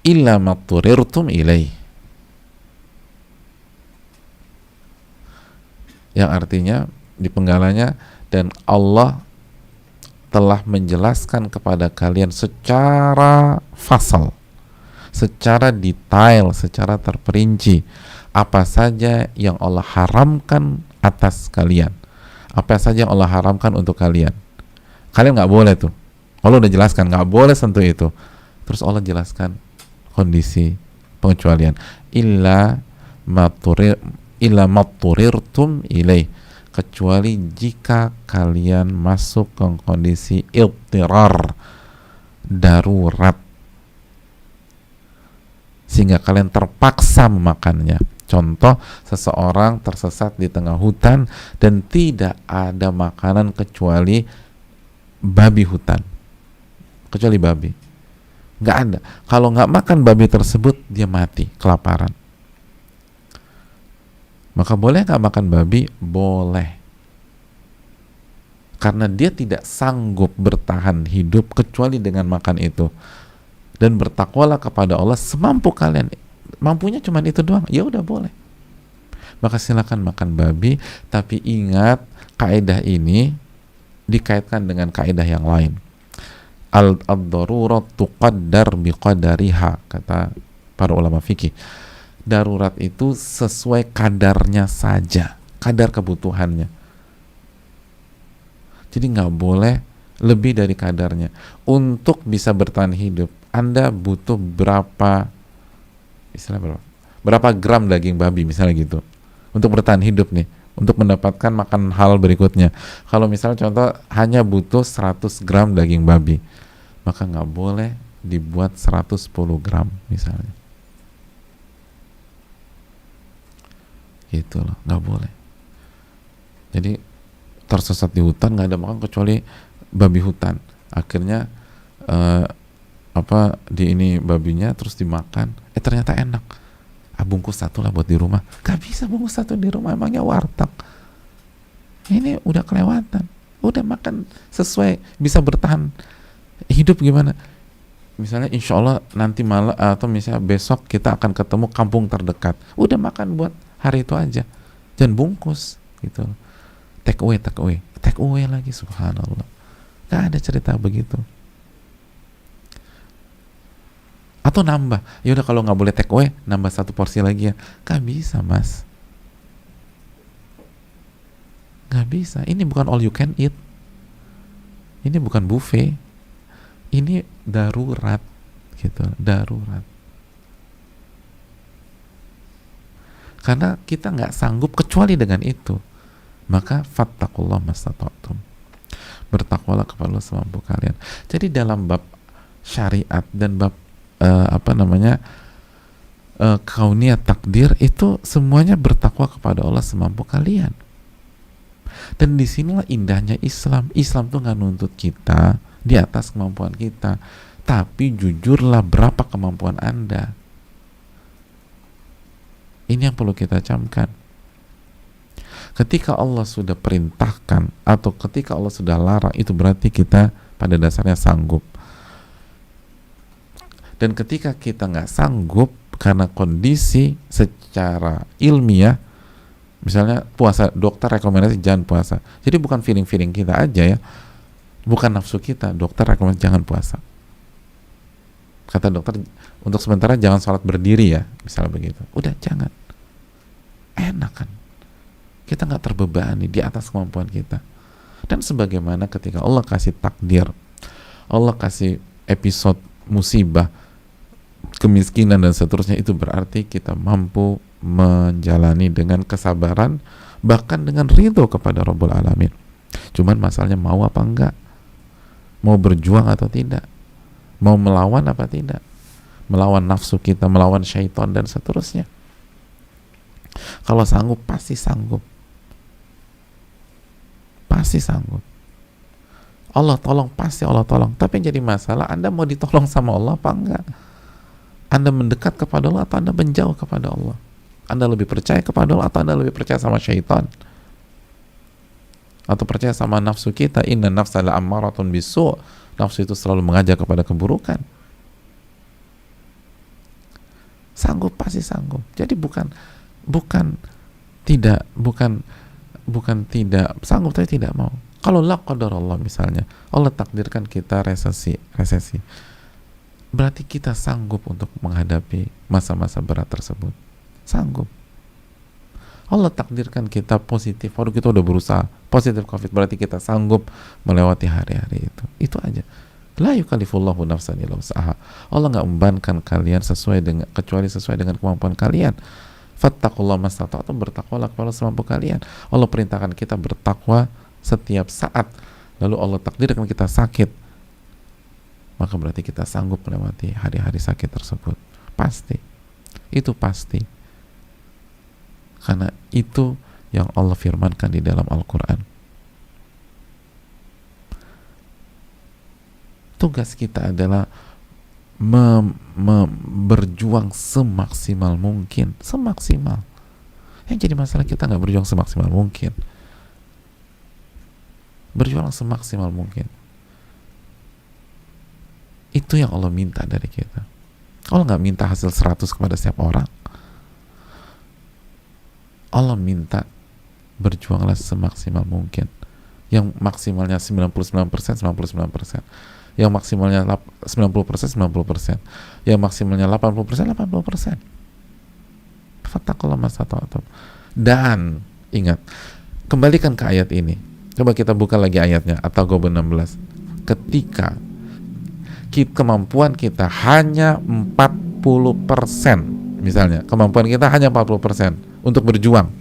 illa ma turirtum ilaih." Yang artinya di penggalanya, dan Allah telah menjelaskan kepada kalian secara fasal, secara detail, secara terperinci apa saja yang Allah haramkan atas kalian, apa saja yang Allah haramkan untuk kalian. Kalian nggak boleh tuh. Allah udah jelaskan nggak boleh sentuh itu. Terus Allah jelaskan kondisi pengecualian. Illa maturirtum ilaih, kecuali jika kalian masuk ke kondisi iltirar, darurat, sehingga kalian terpaksa memakannya. Contoh, seseorang tersesat di tengah hutan dan tidak ada makanan kecuali babi hutan, kecuali babi, nggak ada. Kalau nggak makan babi tersebut, dia mati kelaparan. Maka boleh nggak makan babi? Boleh. Karena dia tidak sanggup bertahan hidup kecuali dengan makan itu. Dan bertakwalah kepada Allah semampu kalian. Mampunya cuma itu doang, ya udah boleh. Maka silakan makan babi, tapi ingat kaidah ini dikaitkan dengan kaidah yang lain. Ad-darurat tuqaddar biqadariha, kata para ulama fikih. Darurat itu sesuai kadarnya saja, kadar kebutuhannya. Jadi nggak boleh lebih dari kadarnya. Untuk bisa bertahan hidup, Anda butuh berapa gram daging babi misalnya gitu, untuk bertahan hidup nih, untuk mendapatkan makan hal berikutnya. Kalau misalnya contoh hanya butuh 100 gram daging babi, maka nggak boleh dibuat 110 gram misalnya. Gitu loh, nggak boleh. Jadi tersesat di hutan, nggak ada makan kecuali babi hutan. Akhirnya di ini babinya terus dimakan, ternyata enak. Bungkus satu lah buat di rumah. Gak bisa bungkus satu di rumah, emangnya warteg. Ini udah kelewatan. Udah makan sesuai, bisa bertahan hidup gimana? Misalnya insya Allah nanti malam atau misalnya besok kita akan ketemu kampung terdekat. Udah makan buat hari itu aja, jangan bungkus gitu. Take away lagi, subhanallah. Gak ada cerita begitu. Atau nambah, ya udah kalau nggak boleh take away, nambah 1 porsi lagi ya. Gak bisa mas, gak bisa. Ini bukan all you can eat, ini bukan buffet, ini darurat gitu, darurat. Karena kita nggak sanggup kecuali dengan itu. Maka fattakullah mastata'tum, bertakwalah kepada Allah semampu kalian. Jadi dalam bab syariat dan bab kauniyat takdir itu semuanya bertakwa kepada Allah semampu kalian. Dan disinilah indahnya Islam. Islam tuh nggak nuntut kita di atas kemampuan kita, tapi jujurlah berapa kemampuan Anda. Ini yang perlu kita camkan. Ketika Allah sudah perintahkan atau ketika Allah sudah larang, itu berarti kita pada dasarnya sanggup. Dan ketika kita nggak sanggup karena kondisi secara ilmiah, misalnya puasa, dokter rekomendasi jangan puasa. Jadi bukan feeling kita aja ya, bukan nafsu kita, dokter rekomendasi jangan puasa. Kata dokter, untuk sementara jangan sholat berdiri ya, misalnya begitu. Udah jangan. Enak kan? Kita nggak terbebani di atas kemampuan kita. Dan sebagaimana ketika Allah kasih takdir, Allah kasih episode musibah, kemiskinan dan seterusnya, itu berarti kita mampu menjalani dengan kesabaran, bahkan dengan ridho kepada Rabbul Alamin. Cuman masalahnya mau apa enggak, mau berjuang atau tidak, mau melawan apa tidak. melawan nafsu kita, melawan syaitan dan seterusnya. Kalau sanggup, pasti sanggup. Pasti sanggup. Allah tolong, pasti Allah tolong. Tapi yang jadi masalah, Anda mau ditolong sama Allah apa enggak? Anda mendekat kepada Allah atau Anda menjauh kepada Allah? Anda lebih percaya kepada Allah atau Anda lebih percaya sama syaitan? Atau percaya sama nafsu kita? Inna nafsa la'ammaratun bisu'. Nafsu itu selalu mengajak kepada keburukan. Sanggup, pasti sanggup. Jadi bukan tidak sanggup tapi tidak mau. Kalau la qadar Allah misalnya, Allah takdirkan kita resesi, berarti kita sanggup untuk menghadapi masa-masa berat tersebut. Sanggup. Allah takdirkan kita positif, baru kita udah berusaha positif COVID, berarti kita sanggup melewati hari-hari itu. Itu aja. La yukallifullahu nafsan illa wus'aha. Allah nggak membebankan kalian kecuali sesuai dengan kemampuan kalian. Fattaqullaha mastata'tum, bertakwalah kepada semampu kalian. Allah perintahkan kita bertakwa setiap saat. Lalu Allah takdirkan kita sakit, maka berarti kita sanggup melewati hari-hari sakit tersebut. Pasti. Itu pasti. Karena itu yang Allah firmankan di dalam Al-Quran. Tugas kita adalah berjuang semaksimal mungkin. Semaksimal. Yang jadi masalah, kita nggak berjuang semaksimal mungkin. Berjuang semaksimal mungkin. Itu yang Allah minta dari kita. Allah nggak minta hasil 100 kepada setiap orang. Allah minta berjuanglah semaksimal mungkin. Yang maksimalnya 99%, 99%. Yang maksimalnya 90%, 90%. Yang maksimalnya 80%, 80%. Fattaqullaha mastata'tum. Dan ingat, kembalikan ke ayat ini. Coba kita buka lagi ayatnya, At-Taghabun 16. Ketika kemampuan kita hanya 40%, misalnya kemampuan kita hanya 40% untuk berjuang,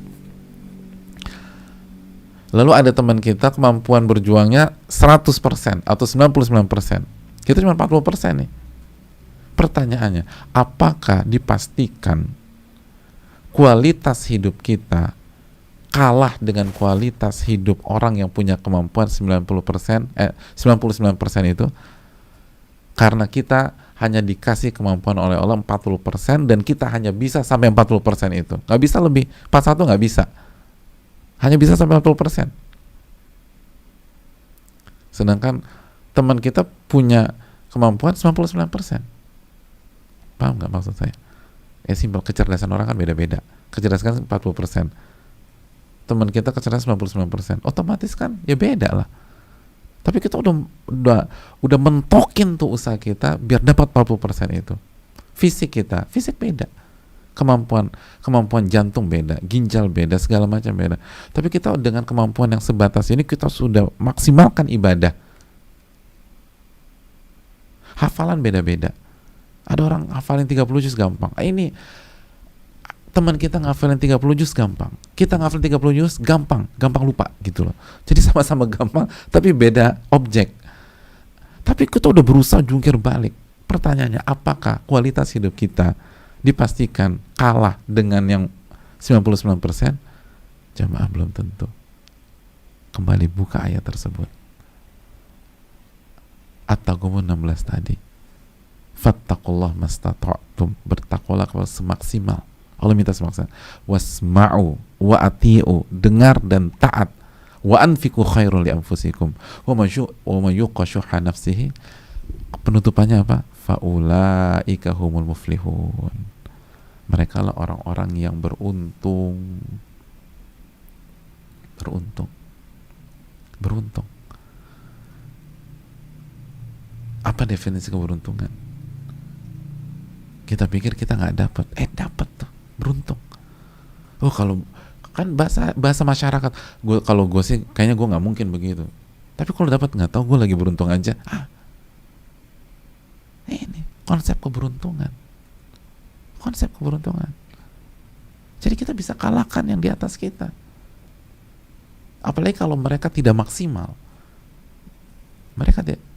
lalu ada teman kita kemampuan berjuangnya 100% atau 99%, kita cuma 40% nih. Pertanyaannya, apakah dipastikan kualitas hidup kita kalah dengan kualitas hidup orang yang punya kemampuan 99% itu? Karena kita hanya dikasih kemampuan oleh Allah 40% dan kita hanya bisa sampai 40% itu. Nggak bisa lebih, 41 nggak bisa. Hanya bisa sampai 40%. Sedangkan teman kita punya kemampuan 99%. Paham nggak maksud saya? Simpel, kecerdasan orang kan beda-beda. Kecerdasan 40%. Teman kita kecerdasan 99%. Otomatis kan ya beda lah. Tapi kita udah mentokin tuh usaha kita biar dapat 40% itu. Fisik kita, fisik beda. Kemampuan jantung beda, ginjal beda, segala macam beda. Tapi kita dengan kemampuan yang sebatas ini kita sudah maksimalkan ibadah. Hafalan beda-beda. Ada orang hafalin 30 juz gampang. Ini teman kita ngafalin 30 juz gampang. Kita ngafalin 30 juz gampang lupa gitu loh. Jadi sama-sama gampang tapi beda objek. Tapi kita udah berusaha jungkir balik. Pertanyaannya, apakah kualitas hidup kita dipastikan kalah dengan yang 99%? Jamaah, belum tentu. Kembali buka ayat tersebut. At-Taghabun 16 tadi. Fattaqullaha mastata'tum, bertakwalah kepada semaksimal. Allah minta semaksimal. Wasma'u wa ati'u, dengar dan taat. Wa anfiqu khairul li anfusikum. Wa man yuqa syuhha nafsihi. Penutupannya apa? Faulaika humul muflihun. Mereka lah orang-orang yang beruntung. Beruntung. Apa definisi keberuntungan? Kita pikir kita nggak dapat, dapat tuh, beruntung. Oh, kalau kan bahasa masyarakat, kalau gue sih kayaknya gue nggak mungkin begitu. Tapi kalau dapat, nggak tahu, gue lagi beruntung aja. Ini konsep keberuntungan. Jadi kita bisa kalahkan yang di atas kita. Apalagi kalau mereka tidak maksimal.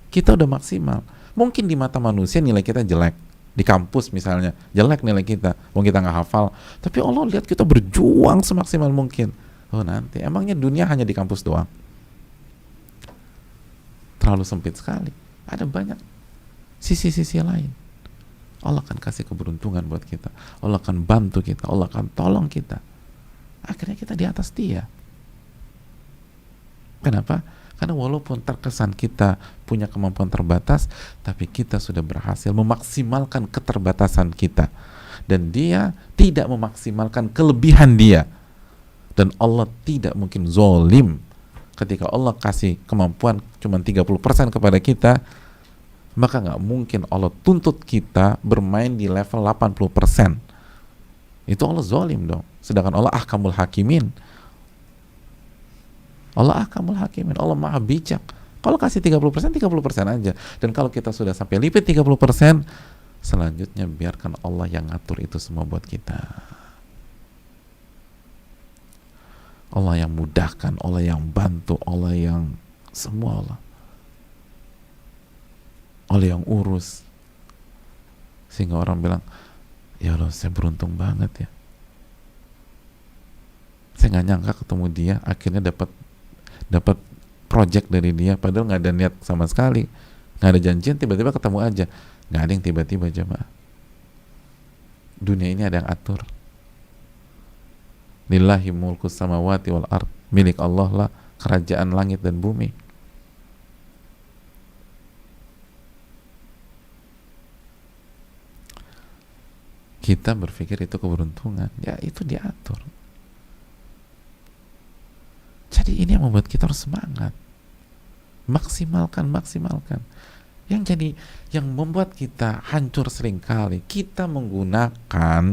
Kita udah maksimal. Mungkin di mata manusia nilai kita jelek. di kampus misalnya, jelek nilai kita, wong kita nggak hafal, tapi Allah lihat kita berjuang semaksimal mungkin. Oh nanti, emangnya dunia hanya di kampus doang? Terlalu sempit sekali. Ada banyak sisi-sisi lain. Allah akan kasih keberuntungan buat kita. Allah akan bantu kita. Allah akan tolong kita. Akhirnya kita di atas dia. Kenapa? Karena walaupun terkesan kita punya kemampuan terbatas, tapi kita sudah berhasil memaksimalkan keterbatasan kita. Dan dia tidak memaksimalkan kelebihan dia. Dan Allah tidak mungkin zolim. Ketika Allah kasih kemampuan cuma 30% kepada kita, maka nggak mungkin Allah tuntut kita bermain di level 80%. Itu Allah zolim dong. Sedangkan Allah ahkamul hakimin. Allah ahkamul hakimin. Allah maha bijak. Kalau kasih 30%, 30% aja. Dan kalau kita sudah sampai limit 30%, selanjutnya biarkan Allah yang ngatur itu semua buat kita. Allah yang mudahkan, Allah yang bantu, Allah yang semua Allah. Allah yang urus. Sehingga orang bilang, ya Allah saya beruntung banget ya. Saya nggak nyangka ketemu dia, akhirnya dapat project dari dia, padahal nggak ada niat sama sekali, nggak ada janjian, tiba-tiba ketemu aja. Nggak ada yang tiba-tiba, jemaah. Dunia ini ada yang atur. Lillahi mulkus samawati wal ard, milik Allah lah kerajaan langit dan bumi. Kita berpikir itu keberuntungan, ya itu diatur. Jadi ini yang membuat kita harus semangat, maksimalkan. Yang membuat kita hancur seringkali, kita menggunakan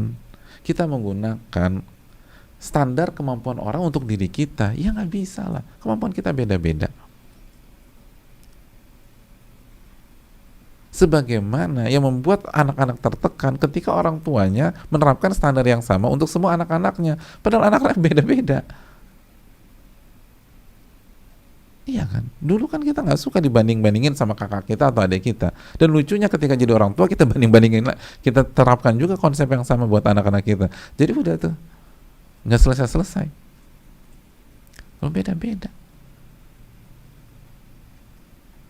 standar kemampuan orang untuk diri kita. Ya nggak bisa lah, kemampuan kita beda-beda. Sebagaimana yang membuat anak-anak tertekan ketika orang tuanya menerapkan standar yang sama untuk semua anak-anaknya, padahal anak-anak beda-beda. Iya kan? Dulu kan kita nggak suka dibanding-bandingin sama kakak kita atau adik kita. Dan lucunya ketika jadi orang tua kita banding-bandingin, kita terapkan juga konsep yang sama buat anak-anak kita. Jadi udah tuh nggak selesai-selesai. Kalau beda-beda.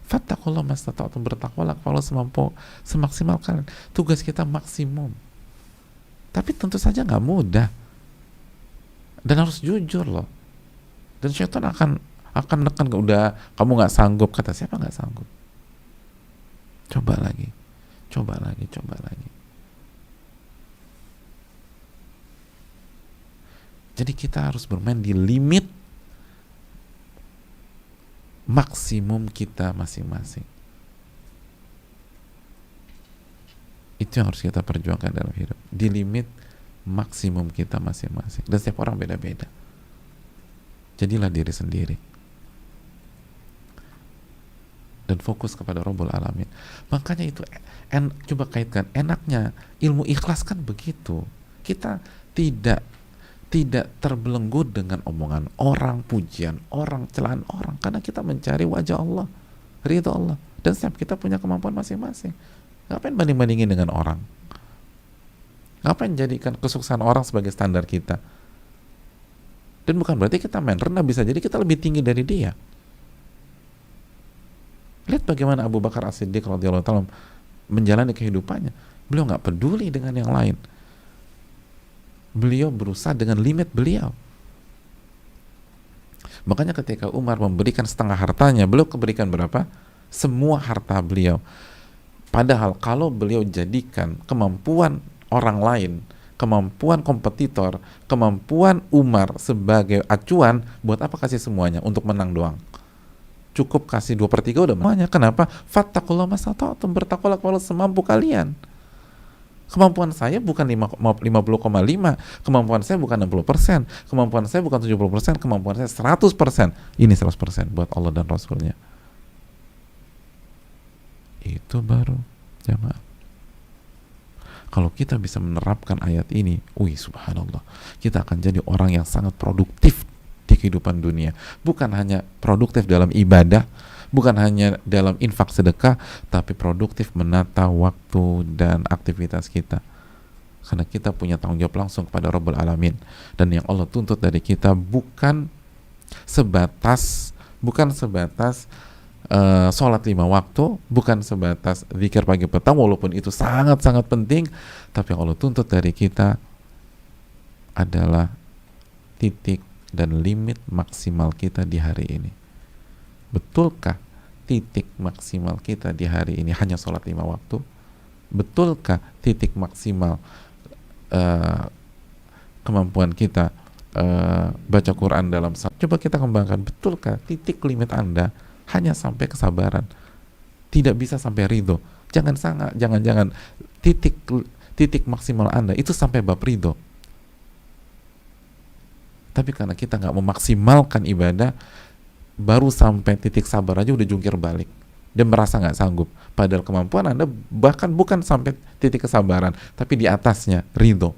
Fattakullah mastata'tum, bertakwalah kalau semampu, semaksimal kalian. Tugas kita maksimum. Tapi tentu saja nggak mudah. Dan harus jujur loh. Dan syaitan akan nekan, udah kamu nggak sanggup. Kata siapa nggak sanggup? Coba lagi. Jadi kita harus bermain di limit maksimum kita masing-masing. Itu yang harus kita perjuangkan dalam hidup, di limit maksimum kita masing-masing. Dan setiap orang beda-beda. Jadilah diri sendiri dan fokus kepada Rabbul Alamin. Makanya itu coba kaitkan, enaknya ilmu ikhlas kan begitu. Kita tidak terbelenggu dengan omongan orang, pujian orang, celaan orang, karena kita mencari wajah Allah, ridha Allah. Dan setiap kita punya kemampuan masing-masing. Ngapain banding-bandingin dengan orang? Ngapain jadikan kesuksesan orang sebagai standar kita? Dan bukan berarti kita main rendah, bisa jadi kita lebih tinggi dari dia. Lihat bagaimana Abu Bakar As-Siddiq radhiyallahu ta'ala menjalani kehidupannya. Beliau nggak peduli dengan yang lain. Beliau berusaha dengan limit beliau. Makanya ketika Umar memberikan setengah hartanya, beliau keberikan berapa? Semua harta beliau. Padahal kalau beliau jadikan kemampuan orang lain, kemampuan kompetitor, kemampuan Umar sebagai acuan, buat apa kasih semuanya? Untuk menang doang. Cukup kasih 2/3 udah semuanya. Kenapa? Fattakullah mastata'tum, bertakwalah kalau semampu kalian. Kemampuan saya bukan 50,5, kemampuan saya bukan 60%, kemampuan saya bukan 70%, kemampuan saya 100%. Ini 100% buat Allah dan Rasulnya. Itu baru jamaah. Kalau kita bisa menerapkan ayat ini, subhanallah, kita akan jadi orang yang sangat produktif di kehidupan dunia. Bukan hanya produktif dalam ibadah, bukan hanya dalam infak sedekah, tapi produktif menata waktu dan aktivitas kita, karena kita punya tanggung jawab langsung kepada Rabbul Alamin. Dan yang Allah tuntut dari kita bukan sebatas sholat 5 waktu, bukan sebatas zikir pagi petang, walaupun itu sangat-sangat penting, tapi yang Allah tuntut dari kita adalah titik dan limit maksimal kita di hari ini. Betulkah titik maksimal kita di hari ini hanya sholat 5 waktu? Betulkah titik maksimal kemampuan kita baca Quran dalam saat? Coba kita kembangkan, betulkah titik limit Anda hanya sampai kesabaran, tidak bisa sampai ridho? Jangan titik maksimal Anda itu sampai bab ridho. Tapi karena kita nggak memaksimalkan ibadah, baru sampai titik sabar aja udah jungkir balik dan merasa nggak sanggup, padahal kemampuan Anda bahkan bukan sampai titik kesabaran, tapi di atasnya ridho.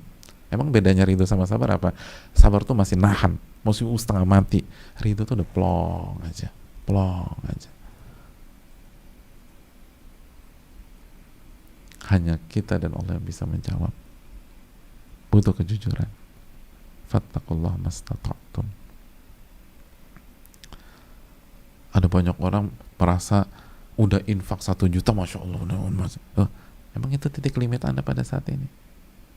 Emang bedanya ridho sama sabar apa? Sabar tuh masih nahan, masih setengah mati. Ridho tuh udah plong aja. Hanya kita dan Allah yang bisa menjawab. Butuh kejujuran. Fattakullah mastata'tum. Ada banyak orang merasa udah infak 1 juta, Masya Allah, emang itu titik limit Anda pada saat ini?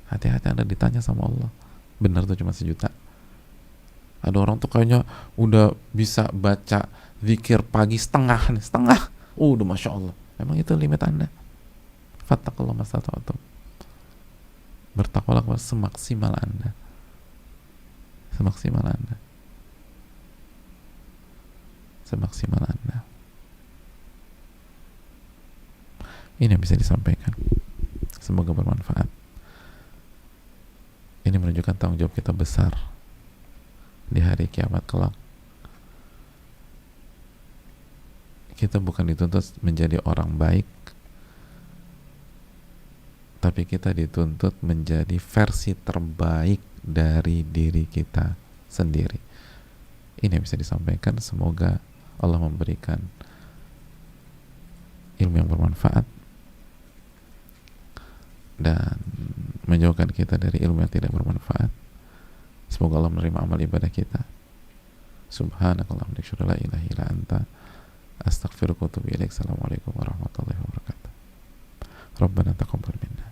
Hati-hati Anda ditanya sama Allah, benar tuh cuma 1 juta? Ada orang tuh kayaknya udah bisa baca zikir pagi setengah, udah Masya Allah. Emang itu limit Anda? Fattakullah mastata'tum. Bertakwalah semaksimal Anda. Semaksimal Anda. Ini yang bisa disampaikan. Semoga bermanfaat. Ini menunjukkan tanggung jawab kita besar di hari kiamat kelak. Kita bukan dituntut menjadi orang baik, tapi kita dituntut menjadi versi terbaik dari diri kita sendiri. Ini yang bisa disampaikan. Semoga Allah memberikan ilmu yang bermanfaat dan menjauhkan kita dari ilmu yang tidak bermanfaat. Semoga Allah menerima amal ibadah kita. Subhanakallahumma wa bihamdika la ilaha illa anta astaghfiruka wa atubu ilaik. Assalamualaikum warahmatullahi wabarakatuh. Rabbana taqabbal minna.